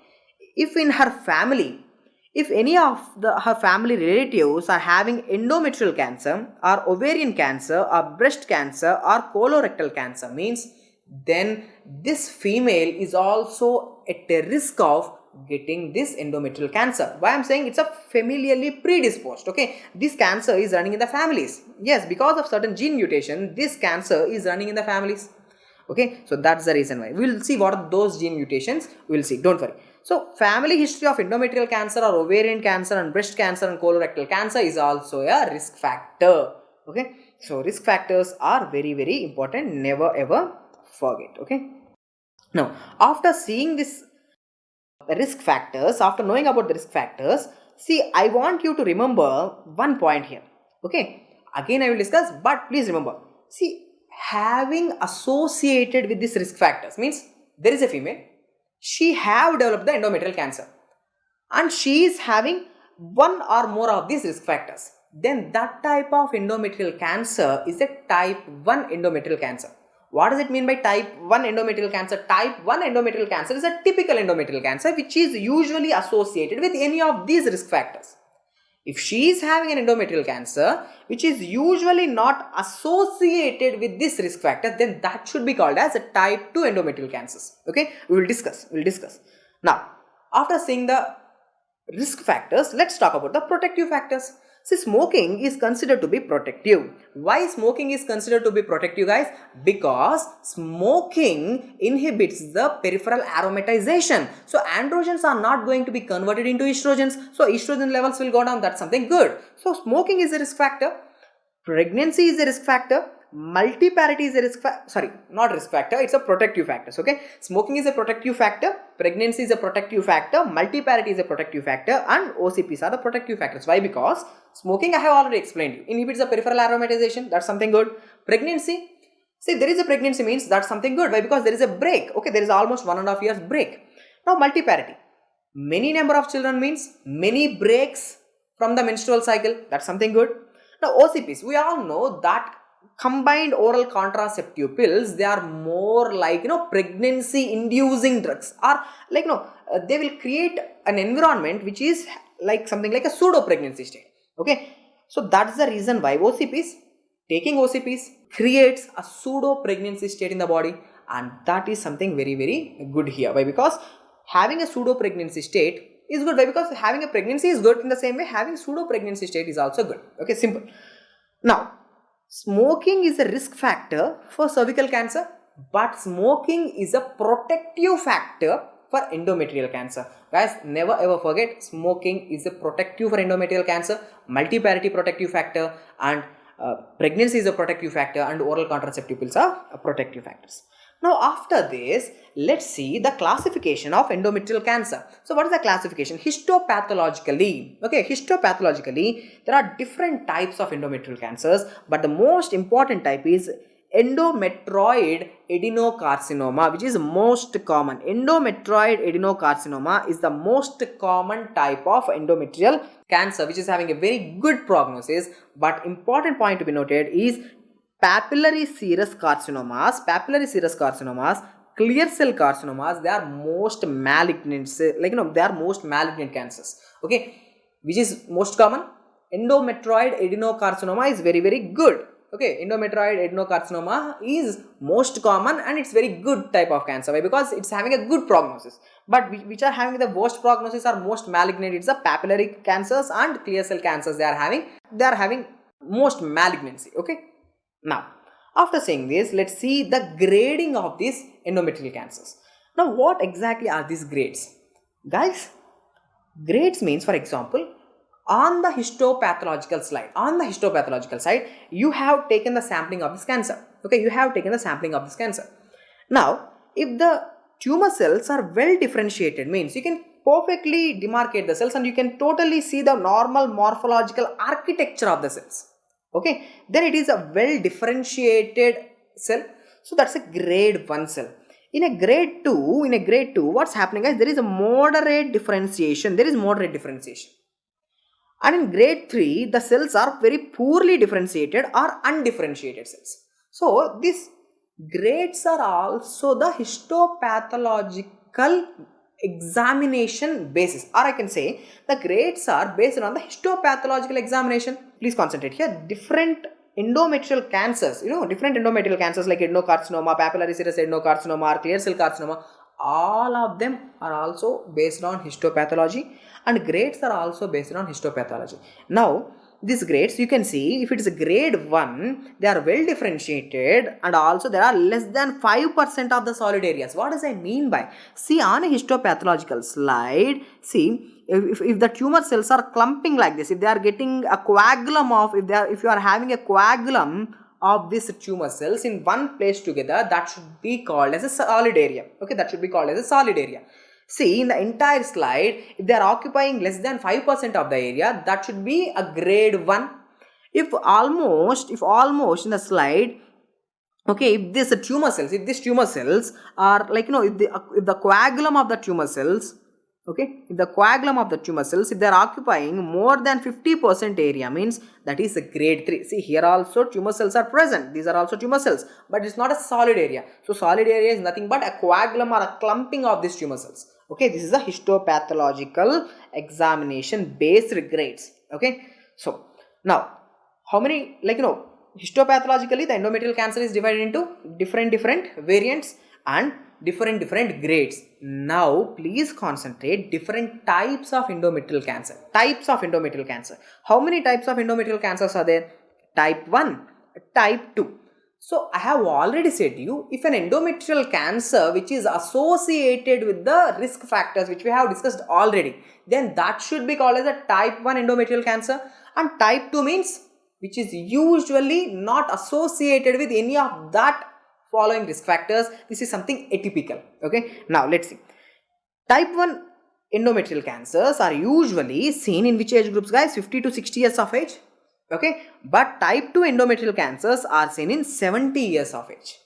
If in her family, if any of her family relatives are having endometrial cancer or ovarian cancer or breast cancer or colorectal cancer, means then this female is also at a risk of getting this endometrial cancer. Why I am saying it's a familially predisposed. Okay, this cancer is running in the families. Yes, because of certain gene mutation, this cancer is running in the families. Okay, so that's the reason why. We will see what are those gene mutations. We will see, don't worry. So family history of endometrial cancer or ovarian cancer and breast cancer and colorectal cancer is also a risk factor. Okay, so risk factors are very, very important. Never ever forget. Okay, now after seeing this risk factors, after knowing about the risk factors, see, I want you to remember one point here. Okay, again I will discuss, but please remember, see, having associated with this risk factors means there is a female, she have developed the endometrial cancer and she is having one or more of these risk factors, then that type of endometrial cancer is a type 1 endometrial cancer. What does it mean by type 1 endometrial cancer? Type 1 endometrial cancer is a typical endometrial cancer which is usually associated with any of these risk factors. If she is having an endometrial cancer which is usually not associated with this risk factor, then that should be called as a type 2 endometrial cancers. Okay, we will discuss. Now, after seeing the risk factors, let's talk about the protective factors. See, smoking is considered to be protective. Why smoking is considered to be protective, guys? Because smoking inhibits the peripheral aromatization. So androgens are not going to be converted into estrogens. So estrogen levels will go down. That's something good. So smoking is a risk factor. Pregnancy is a risk factor. Multiparity is a risk factor. Sorry, not risk factor. It's a protective factor. Okay, smoking is a protective factor. Pregnancy is a protective factor. Multiparity is a protective factor, and OCPs are the protective factors. Why? Because smoking, I have already explained you, inhibits the peripheral aromatization. That's something good. Pregnancy, see, there is a pregnancy means that's something good. Why? Because there is a break. Okay, there is almost 1.5 years break. Now multiparity, many number of children means many breaks from the menstrual cycle. That's something good. Now OCPs, we all know that combined oral contraceptive pills, they are more like, pregnancy inducing drugs, or like, they will create an environment which is like something like a pseudo pregnancy state. Okay, so that's the reason why taking OCPs creates a pseudo pregnancy state in the body, and that is something very, very good here. Why? Because having a pseudo pregnancy state is good. Why? Because having a pregnancy is good. In the same way, having pseudo pregnancy state is also good. Okay, simple. Now, smoking is a risk factor for cervical cancer, but smoking is a protective factor for endometrial cancer. Guys, never ever forget, smoking is a protective for endometrial cancer, multiparity protective factor, and pregnancy is a protective factor, and oral contraceptive pills are protective factors. Now after this, let's see the classification of endometrial cancer. So what is the classification? Histopathologically, okay, histopathologically there are different types of endometrial cancers, but the most important type is endometrioid adenocarcinoma, which is most common. Endometrioid adenocarcinoma is the most common type of endometrial cancer, which is having a very good prognosis. But important point to be noted is papillary serous carcinomas, clear cell carcinomas, they are most malignant, they are most malignant cancers. Okay, which is most common? Endometrioid adenocarcinoma is very, very good. Okay, endometrioid adenocarcinoma is most common and it's very good type of cancer. Why? Because it's having a good prognosis. But which are having the worst prognosis are most malignant. It's the papillary cancers and clear cell cancers they are having most malignancy. Okay. Now, after saying this, let's see the grading of these endometrial cancers. Now, what exactly are these grades? Guys, grades means, for example, on the histopathological side, you have taken the sampling of this cancer. Okay, you have taken the sampling of this cancer. Now, if the tumor cells are well differentiated, means you can perfectly demarcate the cells and you can totally see the normal morphological architecture of the cells. Okay, then it is a well differentiated cell. So that's a grade 1 cell. In a grade 2, what's happening, guys? There is a moderate differentiation. And in grade 3, the cells are very poorly differentiated or undifferentiated cells. So these grades are also the histopathological examination basis, or I can say the grades are based on the histopathological examination. Please concentrate here. Different endometrial cancers, different endometrial cancers like adenocarcinoma, papillary serous adenocarcinoma, or clear cell carcinoma, all of them are also based on histopathology, and grades are also based on histopathology. Now, these grades, you can see if it is a grade 1, they are well differentiated, and also there are less than 5% of the solid areas. What does I mean by? See, on a histopathological slide, see, if the tumor cells are clumping like this, if they are getting a coagulum of, if you are having a coagulum of these tumor cells in one place together, that should be called as a solid area. Okay, that should be called as a solid area. See, in the entire slide, if they are occupying less than 5% of the area, that should be a grade 1. If almost in the slide, okay, if these tumor cells are like, if the coagulum of the tumor cells, okay, if they are occupying more than 50% area, means that is a grade 3. See, here also tumor cells are present. These are also tumor cells, but it's not a solid area. So solid area is nothing but a coagulum or a clumping of these tumor cells. Okay, this is a histopathological examination based grades. Okay, so now how many, histopathologically the endometrial cancer is divided into different variants and different grades. Now please concentrate different types of endometrial cancer. How many types of endometrial cancers are there? Type 1, type 2. So I have already said to you, if an endometrial cancer which is associated with the risk factors which we have discussed already, then that should be called as a type 1 endometrial cancer. And type 2 means which is usually not associated with any of that following risk factors. This is something atypical. Okay, now let's see. Type 1 endometrial cancers are usually seen in which age groups, guys? 50 to 60 years of age. Okay, but type 2 endometrial cancers are seen in 70 years of age.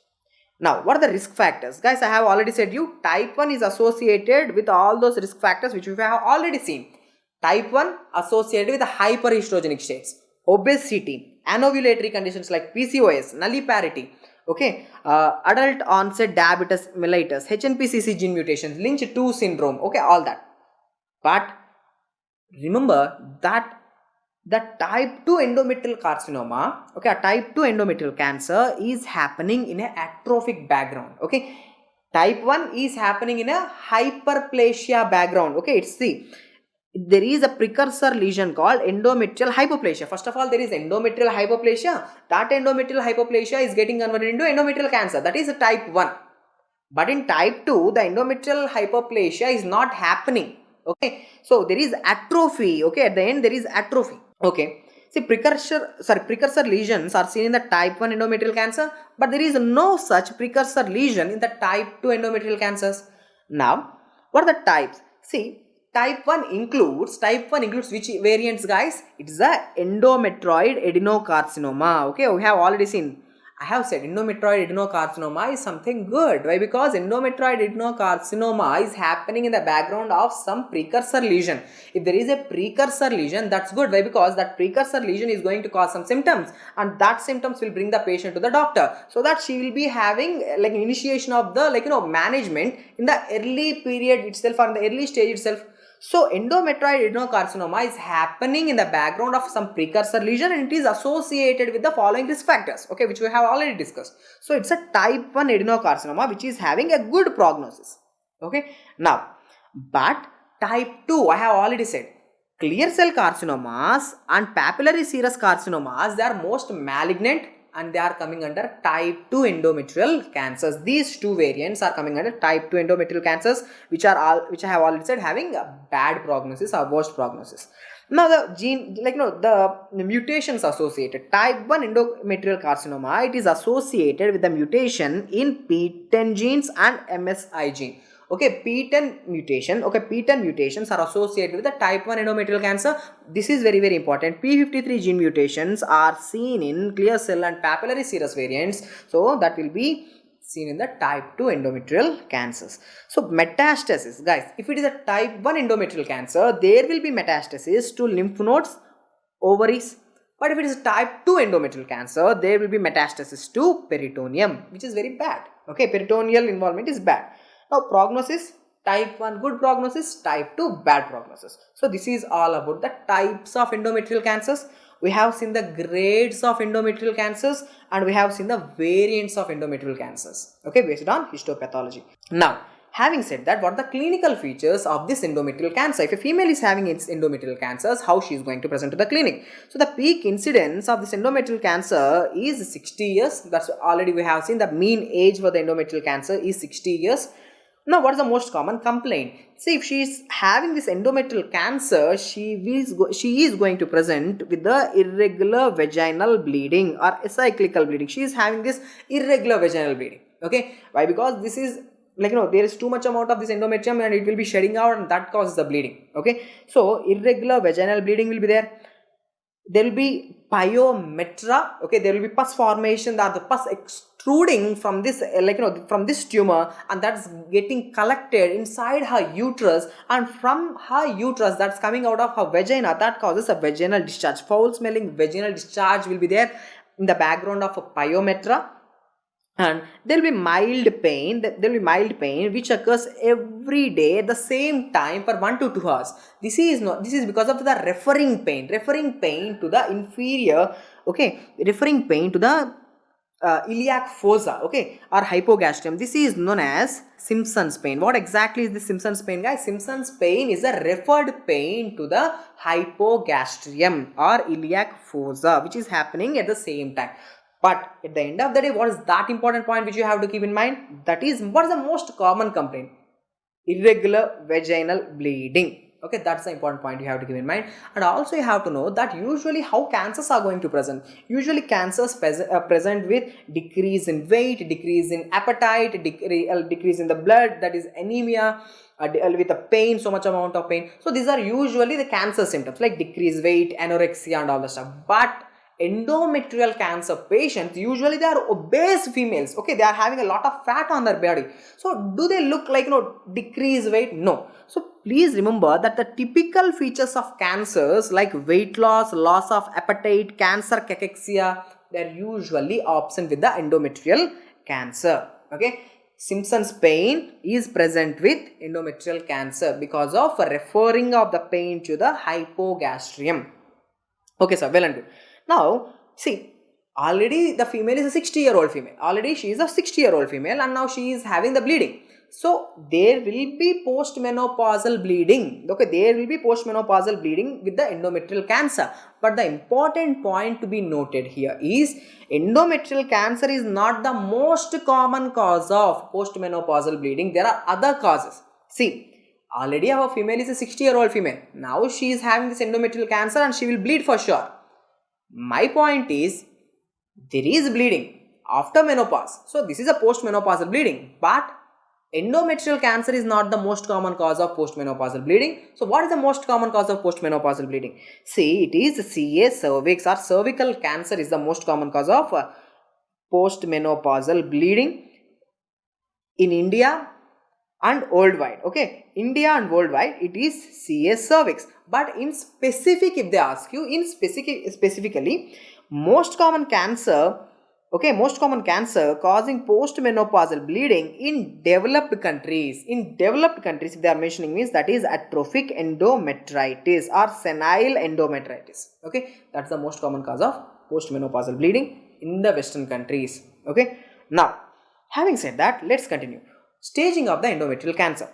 Now, what are the risk factors? Guys, I have already said you, type 1 is associated with all those risk factors which we have already seen. Type 1 associated with the hyperestrogenic states, obesity, anovulatory conditions like PCOS, nulliparity, okay, adult onset diabetes mellitus, HNPCC gene mutations, Lynch 2 syndrome, okay, all that. But remember that the type 2 endometrial carcinoma, okay, a type 2 endometrial cancer is happening in an atrophic background. Okay, type 1 is happening in a hyperplasia background. Okay, there is a precursor lesion called endometrial hyperplasia. First of all, there is endometrial hyperplasia. That endometrial hyperplasia is getting converted into endometrial cancer. That is a type 1. But in type 2, the endometrial hyperplasia is not happening. Okay, so there is atrophy. Okay, at the end there is atrophy. Okay, see, precursor lesions are seen in the type 1 endometrial cancer, but there is no such precursor lesion in the type 2 endometrial cancers. Now, what are the types? See, type 1 includes which variants, guys? It is the endometrioid adenocarcinoma. Okay, we have already seen. I have said endometrioid adenocarcinoma is something good. Why? Because endometrioid adenocarcinoma is happening in the background of some precursor lesion. If there is a precursor lesion, that's good. Why? Because that precursor lesion is going to cause some symptoms, and that symptoms will bring the patient to the doctor, so that she will be having like initiation of the management in the early period itself, or in the early stage itself. So endometrioid adenocarcinoma is happening in the background of some precursor lesion, and it is associated with the following risk factors, okay, which we have already discussed. So it's a type 1 adenocarcinoma which is having a good prognosis. Okay, now, but type 2, I have already said, clear cell carcinomas and papillary serous carcinomas, they are most malignant, and they are coming under type 2 endometrial cancers. These two variants are coming under type 2 endometrial cancers, which I have already said having a bad prognosis or worst prognosis. Now the mutations associated, type 1 endometrial carcinoma, it is associated with the mutation in P10 genes and MSI gene. Okay, P10 mutation. Okay, P10 mutations are associated with the type 1 endometrial cancer. This is very, very important. P53 gene mutations are seen in clear cell and papillary serous variants. So that will be seen in the type 2 endometrial cancers. So metastasis, guys, if it is a type 1 endometrial cancer, there will be metastasis to lymph nodes, ovaries. But if it is type 2 endometrial cancer, there will be metastasis to peritoneum, which is very bad. Okay, peritoneal involvement is bad. Now prognosis, type 1 good prognosis, type 2 bad prognosis. So this is all about the types of endometrial cancers. We have seen the grades of endometrial cancers, and we have seen the variants of endometrial cancers, okay, based on histopathology. Now, having said that, what are the clinical features of this endometrial cancer? If a female is having its endometrial cancers, how she is going to present to the clinic? So the peak incidence of this endometrial cancer is 60 years. That's already we have seen the mean age for the endometrial cancer is 60 years. Now, what is the most common complaint? See, if she is having this endometrial cancer, she is going to present with the irregular vaginal bleeding or acyclical bleeding. She is having this irregular vaginal bleeding. Okay, why? Because this is there is too much amount of this endometrium, and it will be shedding out, and that causes the bleeding. Okay, so irregular vaginal bleeding will be there. There will be pyometra. Okay, there will be pus formation, that the pus extruding from this from this tumor, and that's getting collected inside her uterus, and from her uterus that's coming out of her vagina, that causes a vaginal discharge. Foul smelling vaginal discharge will be there in the background of a pyometra. And there will be mild pain which occurs every day at the same time for 1 to 2 hours. This is because of the referring pain to the inferior, okay, referring pain to the iliac fossa, okay, or hypogastrium. This is known as Simpson's pain. What exactly is the Simpson's pain, guys? Simpson's pain is a referred pain to the hypogastrium or iliac fossa, which is happening at the same time. But at the end of the day, what is that important point which you have to keep in mind? That is, what is the most common complaint? Irregular vaginal bleeding. Okay, that's the important point you have to keep in mind. And also you have to know that usually how cancers are going to present. Usually cancers present with decrease in weight, decrease in appetite, decrease in the blood, that is anemia, with the pain, so much amount of pain. So these are usually the cancer symptoms, like decreased weight, anorexia and all the stuff. But endometrial cancer patients, usually they are obese females. Okay, they are having a lot of fat on their body. So do they look like decreased weight? No. So please remember that the typical features of cancers like weight loss, loss of appetite, cancer cachexia, they are usually absent with the endometrial cancer. Okay, Simpson's pain is present with endometrial cancer because of referring of the pain to the hypogastrium. Okay, sir, well and good. Now, see, already the female is a 60-year-old female. Already she is a 60-year-old female, and now she is having the bleeding. So there will be postmenopausal bleeding. Okay, there will be postmenopausal bleeding with the endometrial cancer. But the important point to be noted here is endometrial cancer is not the most common cause of postmenopausal bleeding. There are other causes. See, already our female is a 60-year-old female. Now she is having this endometrial cancer and she will bleed for sure. My point is, there is bleeding after menopause. So this is a postmenopausal bleeding. But endometrial cancer is not the most common cause of postmenopausal bleeding. So what is the most common cause of postmenopausal bleeding? See, it is CA cervix or cervical cancer is the most common cause of postmenopausal bleeding in India and worldwide. Okay, India and worldwide it is CA cervix. But in specific, if they ask you, in specifically, most common cancer causing postmenopausal bleeding in developed countries. In developed countries, if they are mentioning, means that is atrophic endometritis or senile endometritis. Okay, that's the most common cause of postmenopausal bleeding in the Western countries. Okay, now having said that, let's continue. Staging of the endometrial cancer.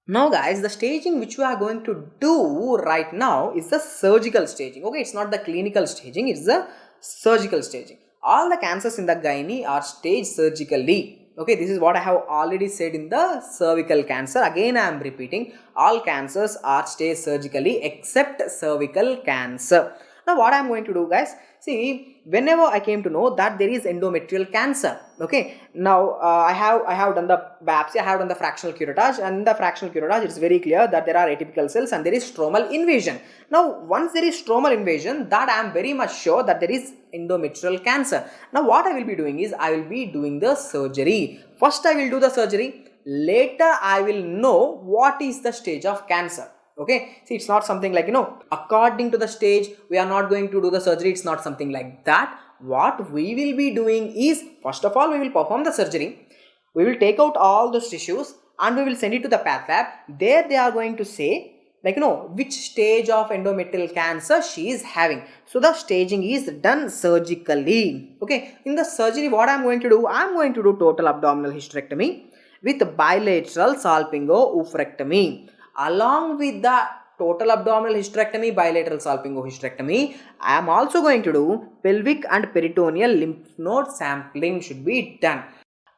Now guys, the staging which we are going to do right now is the surgical staging. Okay, it's not the clinical staging, it's the surgical staging. All the cancers in the gynae are staged surgically. Okay, this is what I have already said in the cervical cancer. Again I am repeating, all cancers are staged surgically except cervical cancer. Now what I am going to do, guys, see, whenever I came to know that there is endometrial cancer, okay, now I have done the biopsy, I have done the fractional curettage, and in the fractional curettage it's very clear that there are atypical cells and there is stromal invasion. Now once there is stromal invasion, that I am very much sure that there is endometrial cancer. Now what I will be doing is, I will be doing the surgery. First I will do the surgery, later I will know what is the stage of cancer. Okay, see, it's not something like, according to the stage we are not going to do the surgery. It's not something like that. What we will be doing is, first of all, we will perform the surgery. We will take out all those tissues and we will send it to the path lab. There they are going to say, like, which stage of endometrial cancer she is having. So the staging is done surgically. Okay, in the surgery, what I am going to do? I am going to do total abdominal hysterectomy with bilateral salpingo-oophorectomy. Along with the total abdominal hysterectomy, bilateral salpingo-hysterectomy, I am also going to do pelvic and peritoneal lymph node sampling should be done.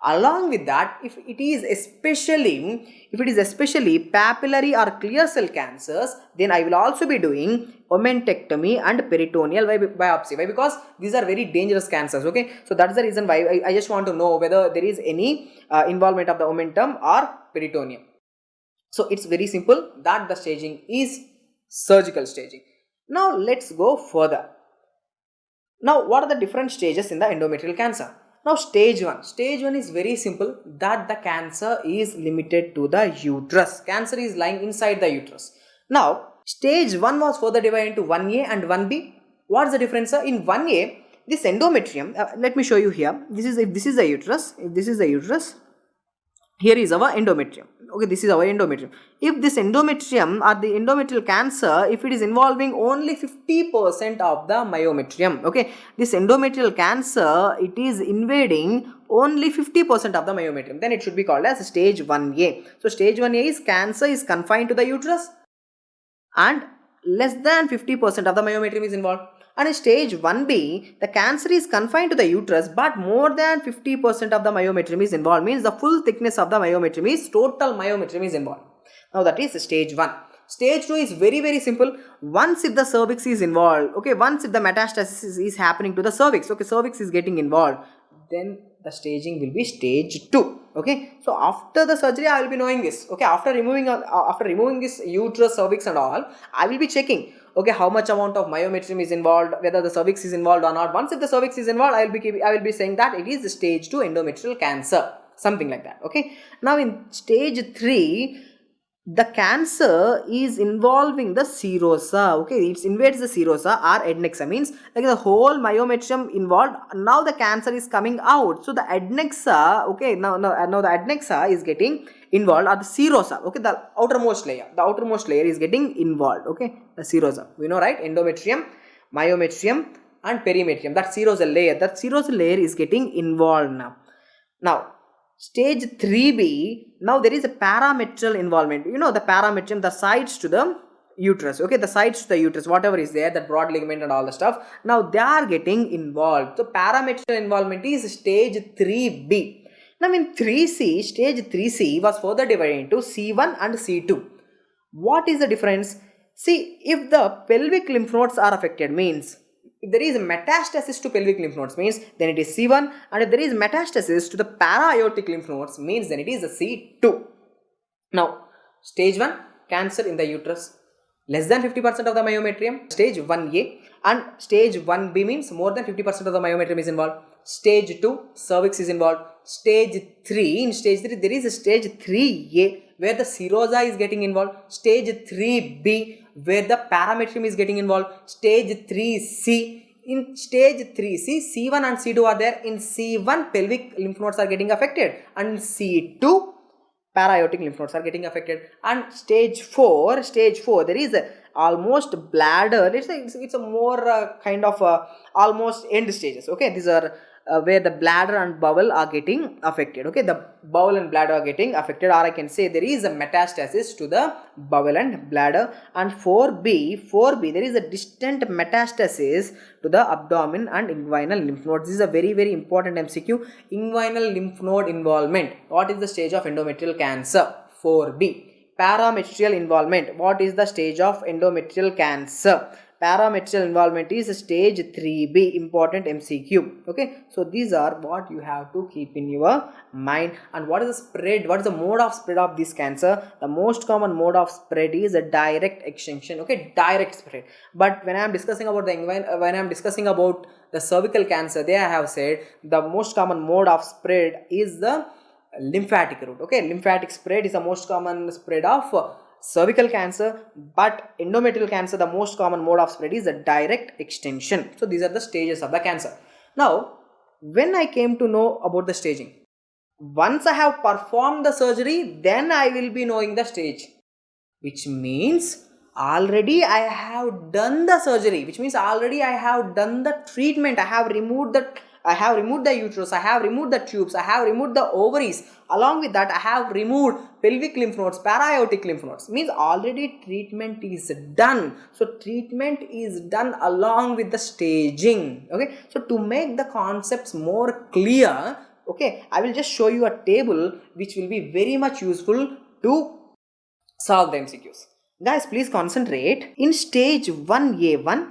Along with that, if it is especially papillary or clear cell cancers, then I will also be doing omentectomy and peritoneal biopsy. Why? Because these are very dangerous cancers. Okay, so that's the reason why I just want to know whether there is any involvement of the omentum or peritoneum. So it's very simple that the staging is surgical staging. Now let's go further. Now what are the different stages in the endometrial cancer? Now stage 1. Stage 1 is very simple, that the cancer is limited to the uterus. Cancer is lying inside the uterus. Now stage 1 was further divided into 1A and 1B. What is the difference? In 1A, this endometrium, let me show you here. If this is the uterus, here is our endometrium. Okay, this is our endometrium. If this endometrium or the endometrial cancer, if it is involving only 50% of the myometrium, okay, this endometrial cancer, it is invading only 50% of the myometrium, then it should be called as stage 1A. So stage 1A is cancer is confined to the uterus and less than 50% of the myometrium is involved. And in stage 1B, the cancer is confined to the uterus but more than 50% of the myometrium is involved, means the full thickness of the myometrium is, total myometrium is involved. Now that is stage 1. Stage 2 is very, very simple. Once if the cervix is involved, okay, once if the metastasis is happening to the cervix, okay, cervix is getting involved, then the staging will be stage 2. Okay, so after the surgery I will be knowing this. Okay, after removing this uterus, cervix and all, I will be checking, okay, how much amount of myometrium is involved, whether the cervix is involved or not. Once if the cervix is involved, I will be saying that it is the stage 2 endometrial cancer, something like that. Okay, now in stage 3, the cancer is involving the serosa. Okay, it invades the serosa or adnexa, means like the whole myometrium involved. Now the cancer is coming out, so the adnexa, okay, now the adnexa is getting involved, or the serosa, okay, the outermost layer is getting involved. Okay, the serosa, we know, right? Endometrium, myometrium and perimetrium, that serosal layer is getting involved now. Stage 3B, now there is a parametrial involvement. You know the parametrium, the sides to the uterus, okay, the sides to the uterus, whatever is there, that broad ligament and all the stuff, now they are getting involved. So parametrial involvement is stage 3B. Now in 3C, stage 3C was further divided into C1 and C2. What is the difference? See, if the pelvic lymph nodes are affected, means if there is metastasis to pelvic lymph nodes, means then it is C1, and if there is metastasis to the para-aortic lymph nodes, means then it is the C2. Now, stage 1, cancer in the uterus, less than 50% of the myometrium, stage 1A, and stage 1B means more than 50% of the myometrium is involved. Stage 2, cervix is involved. Stage 3, in stage 3 there is a stage 3A where the serosa is getting involved. Stage 3B where the parametrium is getting involved. Stage 3C, in stage 3C, C1 and C2 are there. In C1, pelvic lymph nodes are getting affected, and in C2, para-aortic lymph nodes are getting affected. And stage 4, there is almost bladder, it's a more kind of almost end stages, okay. These are where the bladder and bowel are getting affected, okay. The bowel and bladder are getting affected, or I can say there is a metastasis to the bowel and bladder. And 4B, there is a distant metastasis to the abdomen and inguinal lymph nodes. This is a very, very important MCQ. Inguinal lymph node involvement. What is the stage of endometrial cancer? 4B. Parametrial involvement. What is the stage of endometrial cancer? Parametrial involvement is stage 3B, important MCQ. Okay, so these are what you have to keep in your mind. And what is the spread? What is the mode of spread of this cancer? The most common mode of spread is a direct extension. Okay, direct spread. But when I am discussing about the cervical cancer, there I have said the most common mode of spread is the lymphatic route. Okay, lymphatic spread is the most common spread of cervical cancer, but endometrial cancer, the most common mode of spread is a direct extension. So these are the stages of the cancer. Now, when I came to know about the staging, once I have performed the surgery, then I will be knowing the stage, which means already I have done the surgery, which means already I have done the treatment. I have removed the uterus, I have removed the tubes, I have removed the ovaries. Along with that, I have removed pelvic lymph nodes, para-aortic lymph nodes. Means already treatment is done. So treatment is done along with the staging. Okay. So to make the concepts more clear, okay, I will just show you a table which will be very much useful to solve the MCQs. Guys, please concentrate. In stage 1A1,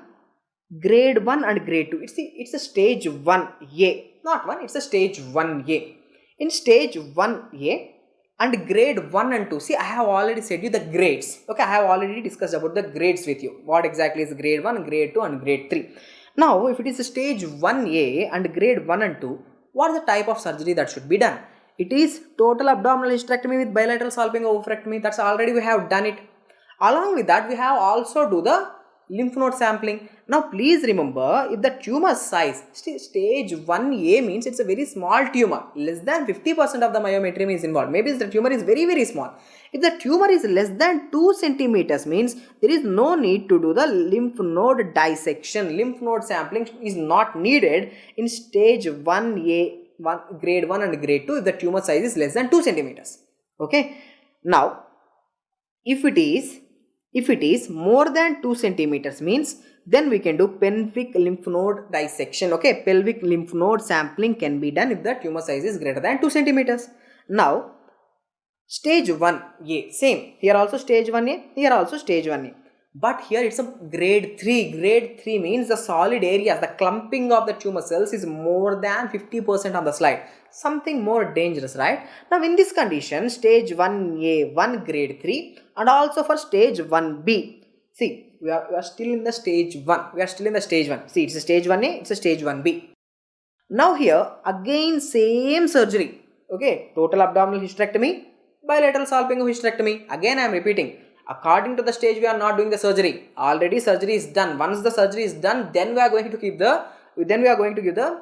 grade 1 and grade 2. It's a stage 1A. Not 1, it's a stage 1A. In stage 1A and grade 1 and 2. See, I have already said you the grades. Okay, I have already discussed about the grades with you. What exactly is grade 1, grade 2 and grade 3. Now, if it is a stage 1A and grade 1 and 2, what is the type of surgery that should be done? It is total abdominal hysterectomy with bilateral salpingo oophorectomy. That's already we have done it. Along with that, we have also do the lymph node sampling. Now please remember, if the tumor size, stage 1A means it's a very small tumor, less than 50% of the myometrium is involved. Maybe the tumor is very, very small. If the tumor is less than 2 centimeters, means there is no need to do the lymph node dissection. Lymph node sampling is not needed in stage 1A, grade 1 and grade 2 if the tumor size is less than 2 centimeters. Okay. Now, if it is more than 2 centimeters, means then we can do pelvic lymph node dissection. Okay, pelvic lymph node sampling can be done if the tumor size is greater than 2 centimeters. Now, stage 1A, same. Here also stage 1A, here also stage 1A. But here it's a grade 3. Grade 3 means the solid areas, the clumping of the tumor cells is more than 50% on the slide. Something more dangerous, right? Now in this condition, stage 1A1 grade 3 and also for stage 1B. See, we are still in the stage 1. We are still in the stage 1. See, it's a stage 1A, it's a stage 1B. Now here, again same surgery. Okay, total abdominal hysterectomy, bilateral salpingo hysterectomy. Again I am repeating. According to the stage, we are not doing the surgery. Already surgery is done. Once the surgery is done, then we are going to give the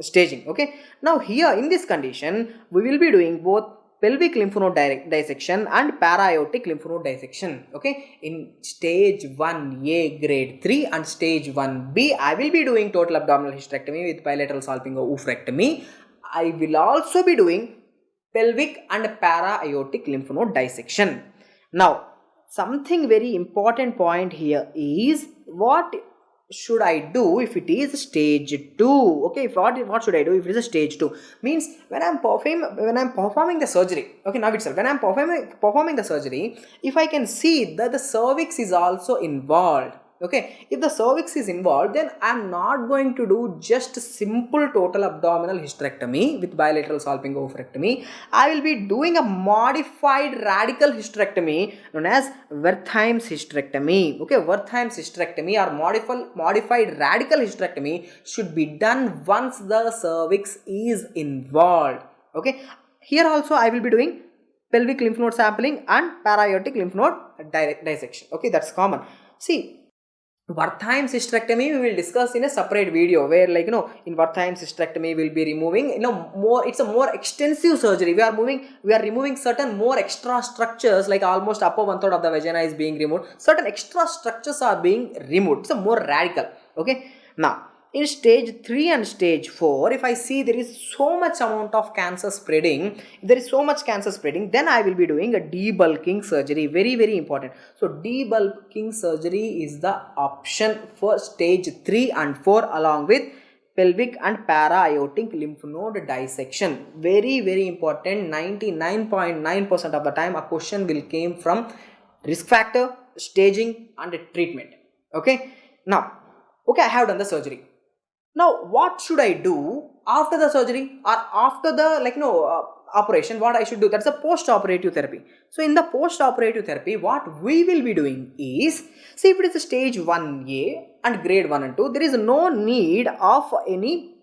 staging. Okay. Now here in this condition, we will be doing both pelvic lymph node dissection and para-aortic lymph node dissection. Okay. In stage 1A grade 3 and stage 1B, I will be doing total abdominal hysterectomy with bilateral salpingo oophorectomy. I will also be doing pelvic and para-aortic lymph node dissection. Now, something very important point here is what should I do if it is stage 2? Okay, what should I do if it is a stage 2? Means when I'm performing the surgery, okay, now itself, when I'm performing the surgery, if I can see that the cervix is also involved, okay, if the cervix is involved, then I'm not going to do just simple total abdominal hysterectomy with bilateral salpingo oophorectomy. I will be doing a modified radical hysterectomy known as Wertheim's hysterectomy. Okay, Wertheim's hysterectomy or modified radical hysterectomy should be done once the cervix is involved. Okay, here also I will be doing pelvic lymph node sampling and para-aortic lymph node dissection. Okay, that's common. See, Wertheim's hysterectomy we will discuss in a separate video where, like, in Wertheim's hysterectomy we will be removing, more, it's a more extensive surgery. We are removing certain more extra structures, like almost upper 1/3 of the vagina is being removed. Certain extra structures are being removed. It's a more radical. Okay. Now, in stage 3 and stage 4, if I see there is so much amount of cancer spreading, then I will be doing a debulking surgery. Very, very important. So, debulking surgery is the option for stage 3 and 4 along with pelvic and para-aortic lymph node dissection. Very, very important. 99.9% of the time a question will came from risk factor, staging and treatment. Okay. Now, okay, I have done the surgery. Now, what should I do after the surgery or after the operation? What I should do? That's a post-operative therapy. So, in the post-operative therapy, what we will be doing is, see, if it is a stage 1A and grade 1 and 2, there is no need of any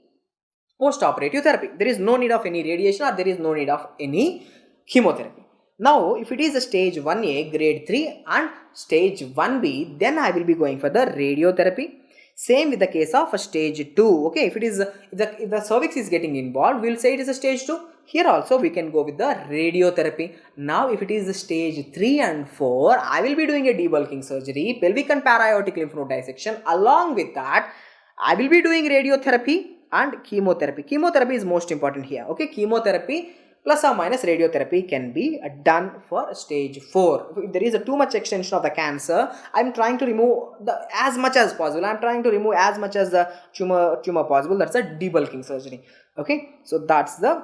post-operative therapy. There is no need of any radiation or there is no need of any chemotherapy. Now, if it is a stage 1A, grade 3 and stage 1B, then I will be going for the radiotherapy. Same with the case of a stage 2. Okay, if the cervix is getting involved, we'll say it is a stage 2. Here also we can go with the radiotherapy. Now, if it is a stage 3 and 4, I will be doing a debulking surgery, pelvic and para-aortic lymph node dissection. Along with that, I will be doing radiotherapy and chemotherapy. Chemotherapy is most important here. Okay, chemotherapy plus or minus radiotherapy can be done for stage 4. If there is too much extension of the cancer, I am trying to remove as much as possible. I am trying to remove as much as the tumor possible. That's a debulking surgery. Okay, so that's the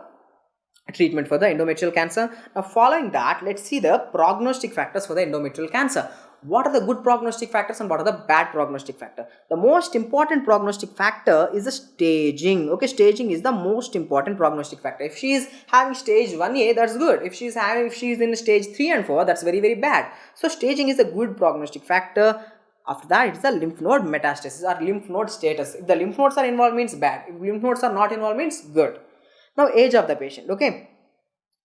treatment for the endometrial cancer. Now, following that, let's see the prognostic factors for the endometrial cancer. What are the good prognostic factors and what are the bad prognostic factors? The most important prognostic factor is the staging. Okay, staging is the most important prognostic factor. If she is having stage 1A, that's good. If she is in stage 3 and 4, that's very, very bad. So, staging is a good prognostic factor. After that, it's the lymph node metastasis or lymph node status. If the lymph nodes are involved, means bad. If lymph nodes are not involved, means good. Now, age of the patient. Okay.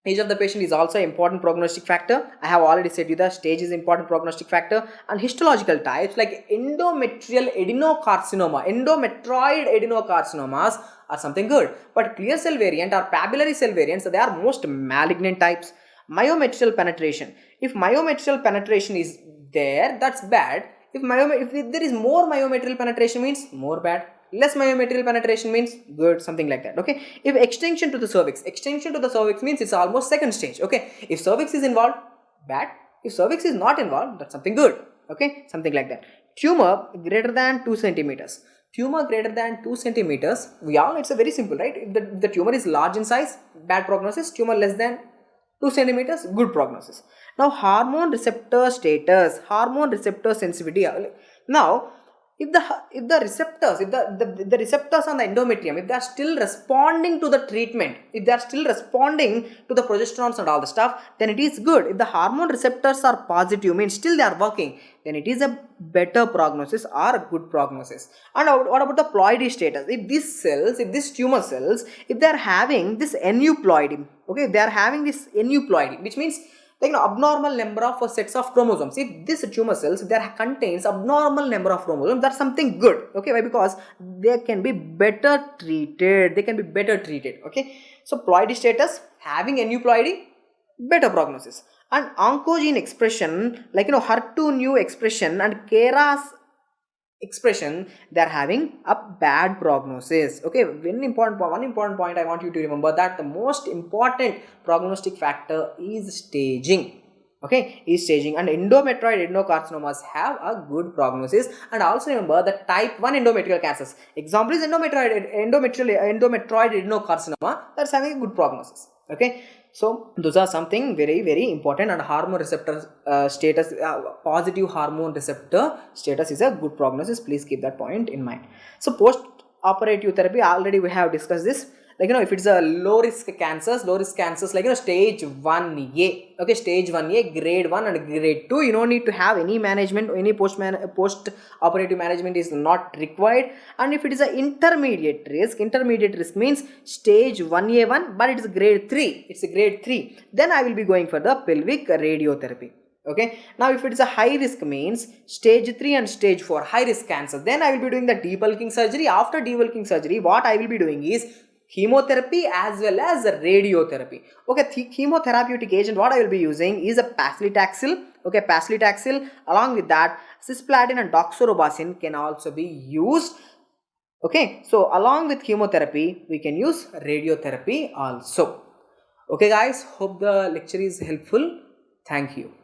Age of the patient is also an important prognostic factor. I have already said you the stage is important prognostic factor. And histological types like endometrial adenocarcinoma, endometrioid adenocarcinomas are something good. But clear cell variant or papillary cell variants, they are most malignant types. Myometrial penetration. If myometrial penetration is there, that's bad. If there is more myometrial penetration, means more bad. Less myometrial penetration means good, something like that. Okay, if extension to the cervix means it's almost second stage. Okay, if cervix is involved, bad. If cervix is not involved, that's something good. Okay, something like that. Tumor greater than 2 centimeters. Tumor greater than 2 centimeters, it's a very simple, right? If the tumor is large in size, bad prognosis. Tumor less than 2 centimeters, good prognosis. Now, hormone receptor status, hormone receptor sensitivity. Now, if the receptors on the endometrium, if they are still responding to the treatment, if they are still responding to the progesterones and all the stuff, then it is good. If the hormone receptors are positive, means still they are working, then it is a better prognosis or a good prognosis. And what about the ploidy status? If these tumor cells, if they are having this aneuploidy, okay, they are having this aneuploidy, which means abnormal number of sets of chromosomes. If this tumor cells, there contains abnormal number of chromosomes, that's something good. Okay, why? Because they can be better treated. Okay, so ploidy status, having aneuploidy, better prognosis. And oncogene expression, HER2 new expression and KRAS expression, they are having a bad prognosis. Okay, one important point I want you to remember, that the most important prognostic factor is staging. Okay, is staging, and endometrioid adenocarcinomas have a good prognosis. And also remember the type 1 endometrial cancers, example is endometrioid adenocarcinoma, that's having a good prognosis. Okay, so those are something very important. And hormone receptor status, positive hormone receptor status is a good prognosis. Please keep that point in mind. So post operative therapy, already we have discussed this. Like, if it's a low risk cancers, like, stage 1A, okay, stage 1A, grade 1 and grade 2, you don't need to have any management, any post operative management is not required. And if it is an intermediate risk means stage 1A1, but it is grade 3, then I will be going for the pelvic radiotherapy. Okay, now if it is a high risk means stage 3 and stage 4 high risk cancer, then I will be doing the debulking surgery. After debulking surgery, what I will be doing is chemotherapy as well as radiotherapy. Okay, chemotherapeutic agent what I will be using is a paclitaxel. Okay, paclitaxel, along with that cisplatin and doxorubicin can also be used. Okay, so along with chemotherapy we can use radiotherapy also. Okay guys, hope the lecture is helpful. Thank you.